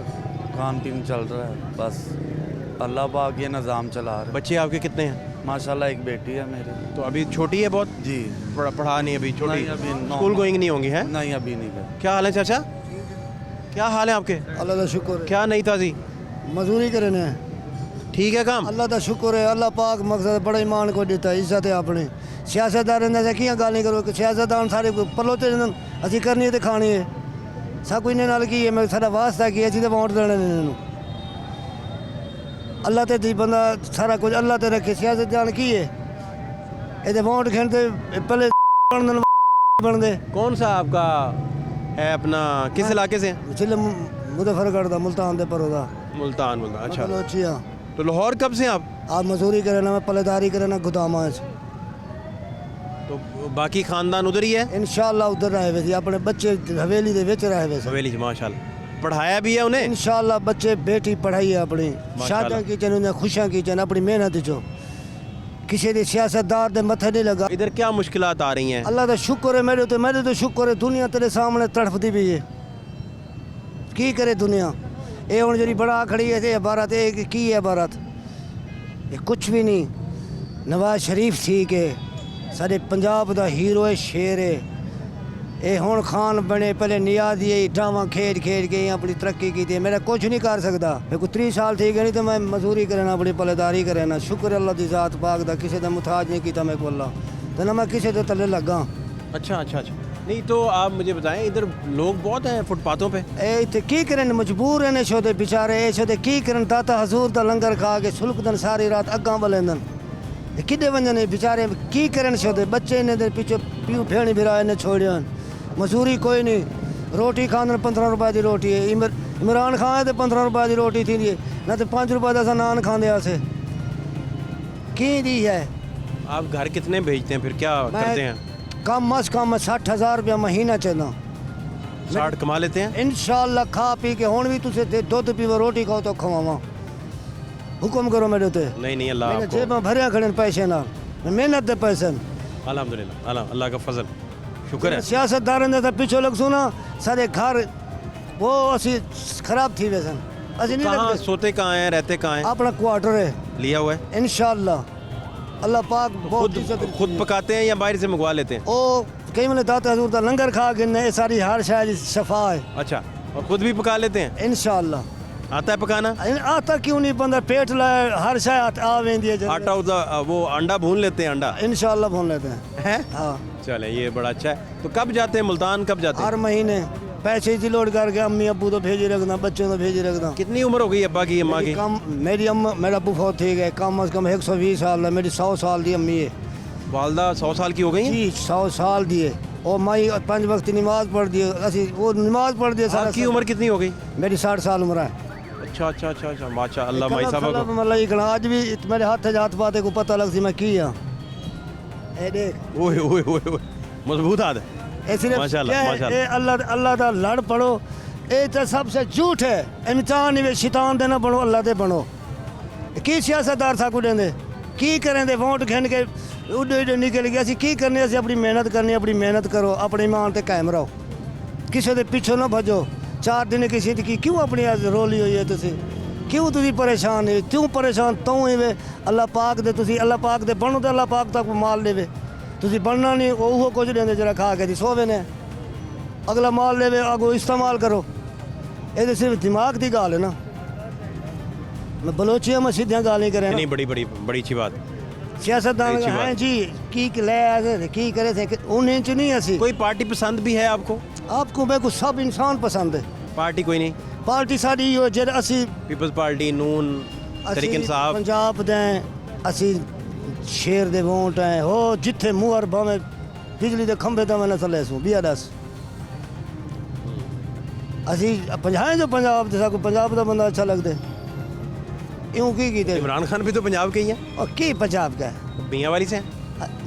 S7: खान पीन चल रहा है, बस अल्लाह पाक ये निज़ाम चला रहा है।
S1: बच्चे आपके कितने हैं?
S7: माशाल्लाह एक बेटी है मेरी।
S1: तो अभी छोटी है बहुत?
S7: जी
S1: पढ़ा नहीं अभी, छोटी?
S7: नहीं, अभी नौ-
S1: स्कूल गोइंग नहीं होंगी हैं?
S7: नहीं अभी नहीं गए।
S1: क्या हाल है चाचा? क्या हाल है आपके?
S8: अल्लाह का शुक्र है।
S1: क्या नहीं ताजी?
S8: मजदूरी करने
S1: ठीक है काम?
S8: अल्लाह का शुक्र है। अल्लाह पाक मकसद बड़ा ईमान को देता है, इज्जत है अपने। सियासतदान से कियां गाली करो कि सियासतदान सारे पलोते असी करनी है तो खानी है। ਸਾ ਕੋਈ ਨੇ ਨਾਲ ਕੀ ਹੈ ਮੈਂ ਸਾਡਾ ਵਾਸਤਾ ਕੀ ਹੈ ਅਸੀਂ ਤਾਂ ਵੋਟ ਦੇਣੇ ਨੇ ਇਹਨਾਂ ਨੂੰ ਅੱਲਾ ਤੇ ਦੀ ਬੰਦਾ ਸਾਰਾ ਕੁਝ ਅੱਲਾ ਤੇ ਰੱਖੇ ਸਿਆਸਤ ਜਾਣ ਕੀ ਹੈ ਇਹਦੇ ਵੋਟ ਖੇਡਦੇ ਪਹਿਲੇ ਬਣਦੇ
S1: कौन सा आपका है अपना किस इलाके से हैं?
S8: जिले मुजफ्फरगढ़ ਦਾ मुल्तान ਦੇ ਪਰੋ ਦਾ
S1: मुल्तान मुल्तान अच्छा
S8: बलोचिया
S1: तो लाहौर कब से हैं आप
S8: आप मजदूरी करे ना मैं पलेदारी करे ना गोदामा
S1: तो बाकी खानदान उधर ही है
S8: इंशाल्लाह उधर रहे वे अपने बच्चे हवेली दे विच रहे वे
S1: हवेली च माशाल्लाह पढ़ाया भी है उन्हें
S8: इंशाल्लाह बच्चे बेटी पढ़ाई है अपनी शादियां की चन उन्हें खुशियां की चन अपनी मेहनत जो किसी दे सियासतदार दे मथे नहीं लगा
S1: इधर क्या मुश्किलात आ रही हैं
S8: अल्लाह का शुक्र है मेरे तो शुक्र है दुनिया तेरे सामने तड़फती भी है की करे दुनिया ये हुण जेह्ड़ी बड़ा खड़ी है ते इबारत ये की है इबारत ये कुछ भी नहीं नवाज शरीफ ठीक है साडे पंजाब दा हीरो है शेर है ये हुण खान बने पहले नियाजी ड्रामा खेड के अपनी तरक्की की मेरा कुछ नहीं कर सकता मैं कोई 30 साल ठीक है नहीं तो मैं मजदूरी करना अपनी पलेदारी करना शुक्र है अल्लाह दी जात पाक दा किसी दा मुताज नहीं किया मैं को अल्लाह तो ना मैं किसी दे तले लगा
S1: अच्छा अच्छा अच्छा नहीं तो आप मुझे बताएं इधर लोग बहुत हैं फुटपाथों पे
S8: ए इत्थे की करन मजबूर ने छोदे बेचारे ए छोदे की करन दाता हजूर दा लंगर खा के सुलकदन सारी रात अग्गा बलेंदन किडे वंजने बेचारे की करन छोदे बच्चे ने दे पीछे पीऊ फेणी बिराए ने छोड़ियन मजदूरी कोई नहीं रोटी खाने 15 रुपए की रोटी है इमरान खान है तो 15 रुपए की रोटी थी ना तो 5 रुपए का नान खाते से की दी है
S1: आप घर कितने भेजते हैं फिर क्या करते हैं
S8: कम अज कम 60,000 रुपया महीना चलना
S1: 60 कमा लेते हैं
S8: इंशाल्लाह खा पी के हुण भी तुसे दुध पीवो रोटी खाओ तो खवावा हुक्म करो मेरे ते
S1: नहीं नहीं अल्लाह
S8: मेरे
S1: आपको
S8: जेब में भरिया खड़े पैसे ना मेहनत दे पैसे
S1: अल्हम्दुलिल्लाह अल्लाह का फजल शुक्र है
S8: सियासतदारों ने तो पिछो लग सुना सारे घर वो असी खराब थी वैसे असी नहीं
S1: कहाँ
S8: लगते
S1: सोते कहाँ हैं रहते कहाँ हैं
S8: अपना क्वार्टर है
S1: लिया हुआ है
S8: इंशाल्लाह अल्लाह पाक बहुत इज्जत
S1: खुद पकाते हैं या बाहर से मंगवा लेते हैं
S8: ओ कई मैंने दाता हजूर दा लंगर खा के ने सारी हर शायद शफा है
S1: अच्छा और खुद भी पका लेते हैं
S8: इंशाल्लाह
S1: आता है पकाना
S8: आता क्यों नहीं बंदा पेट लाए हर शायद आ वेंदी है
S1: आटा उदा वो अंडा भून लेते हैं अंडा
S8: इंशाल्लाह भून लेते हैं
S1: है
S8: हाँ
S1: चले ये बड़ा अच्छा है तो कब जाते हैं मुल्तान कब जाते हैं
S8: हर महीने पैसे जी लोड करके अम्मी अब्बू तो भेजी रखना बच्चों तो भेजी रखना
S1: कितनी उम्र हो गई अब्बा की अम्मा की
S8: कम मेरी अम्मा मेरा अब्बू बहुत ठीक है कम अज कम 120 साल है मेरी 100 साल दी अम्मी है
S1: वालदा 100 साल की हो गई हैं
S8: जी 100 साल दी है और माई 5 वक्त की नमाज पढ़ दी असी वो नमाज पढ़ दी सारा
S1: आपकी उम्र कितनी हो गई
S8: मेरी 60 साल उम्र है
S1: अच्छा अच्छा अच्छा अच्छा माशा अल्लाह माई साहब को
S8: मतलब ये कहना आज भी मेरे हाथ हाथ पाते को पता लगती मैं की हाँ ए देख
S1: ओए ओए ओए ओए मजबूत हाथ है
S8: इसलिए
S1: माशाल्लाह, माशाल्लाह।
S8: ये अल्लाह अल्लाह दा लड़ पढ़ो ये तो सबसे झूठ है इम्तिहान नहीं शैतान दे ना बनो अल्लाह दे बनो की सियासतदार साकू देंदे की करें दे वोट खेन के उडे उडे निकल गया असी की करने असी अपनी मेहनत करो अपनी ईमान ते कायम रहो किसी दे पीछे ना भजो 4 दिन किसी की क्यों अपनी रोली हुई है तुसी क्यों तुसी परेशान है क्यों परेशान तो ही वे अल्लाह पाक दे तुसी अल्लाह पाक दे बनो तो अल्लाह पाक तक माल लेवे तुसी बनना नहीं वो कुछ देंदे जरा खा के दी सोवे ने अगला माल लेवे अगो इस्तेमाल करो ये सिर्फ दिमाग की गाल है ना मैं बलोचिया में सीधियाँ गाल नहीं करे
S1: नहीं बड़ी बड़ी बड़ी अच्छी बात
S8: सियासतदान
S1: अच्छी बात।
S8: हैं जी की ले आए की करे थे उन्हें च नहीं असी
S1: कोई पार्टी पसंद भी है आपको
S8: आपको मैं को सब इंसान पसंद है
S1: पार्टी कोई नहीं
S8: पार्टी साडी हो जे असी
S1: पीपल्स पार्टी नून तरीक इंसाफ
S8: पंजाब दे असी शेर दे वोट है हो जिथे मुहर भावे बिजली दे खंभे ते मैं थले सू बिया दस असी पंजाब जो पंजाब दे साको पंजाब दा बंदा अच्छा लगदे यूं की कीते
S1: इमरान खान भी तो पंजाब के ही है
S8: और की पंजाब का है
S1: मियाँ वाली से हैं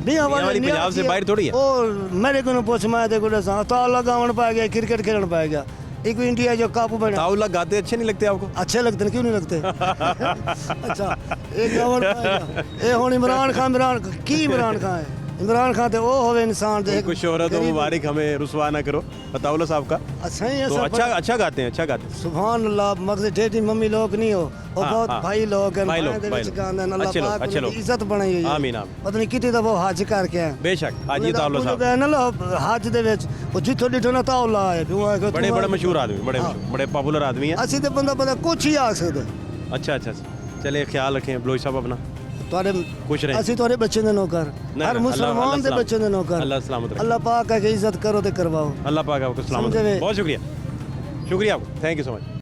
S8: बिया
S1: वाली पंजाब से बाहर थोड़ी है।
S8: और मेरे को पूछ मैं ते को दसा ताला गावन पा गया क्रिकेट खेलने पा गया एक इंडिया जो काबू बना
S1: ताउला गाते अच्छे नहीं लगते आपको
S8: अच्छे लगते हैं क्यों नहीं लगते अच्छा एक गावन पाएगा ये हुन इमरान खान की इमरान खान है इमरान खान ते वो होवे इंसान दे
S1: कुछ शोहरत हो मुबारक हमें रुसवा ना करो बताओ साहब का
S8: अच्छा ही है
S1: तो
S8: सब
S1: अच्छा गाते हैं अच्छा गाते हैं
S8: सुभान अल्लाह मगर डेटी मम्मी लोग नहीं हो वो
S1: हाँ,
S8: बहुत
S1: हाँ।
S8: भाई लोग हैं
S1: भाई लोग,
S8: भाई दे
S1: भाई
S8: विच
S1: लोग।
S8: गांदे ने, अल्लाह
S1: अच्छे लोग,
S8: पाक
S1: अच्छे
S8: उनकी
S1: लोग।
S8: इज्जत बनाई हुई है
S1: आमीन, आमीन।
S8: पता नहीं कितनी दफा हज करके आए
S1: बेशक हाजी ताउला साहब
S8: गए ना लो हज दे विच वो जिथों डिठो ना ताउला है
S1: बड़े बड़े मशहूर आदमी बड़े पॉपुलर आदमी हैं
S8: ਅਸੀਂ ਤੇ ਬੰਦਾ ਪਤਾ ਕੁਛ ਹੀ ਆ ਸਕਦਾ
S1: अच्छा अच्छा चलिए ख्याल रखें बलोच साहब अपना
S8: ਤੁਹਾਡੇ
S1: खुश रहें
S8: ਅਸੀਂ ਤੁਹਾਡੇ ਬੱਚੇ ਦੇ ਨੌਕਰ
S1: नहीं,
S8: ਹਰ
S1: नहीं,
S8: ਮੁਸਲਮਾਨ ਦੇ
S1: अल्लाह
S8: ਬੱਚੇ ਦੇ ਨੌਕਰ
S1: अल्लाह सलामत रखे
S8: ਅੱਲਾਹ ਪਾਕ ਹੈ ਕਿ ਇੱਜ਼ਤ ਕਰੋ ਤੇ ਕਰਵਾਓ
S1: अल्लाह पाक आपको सलामत
S8: समझे
S1: रखे
S8: वे।
S1: बहुत शुक्रिया शुक्रिया आपका, थैंक यू सो मच।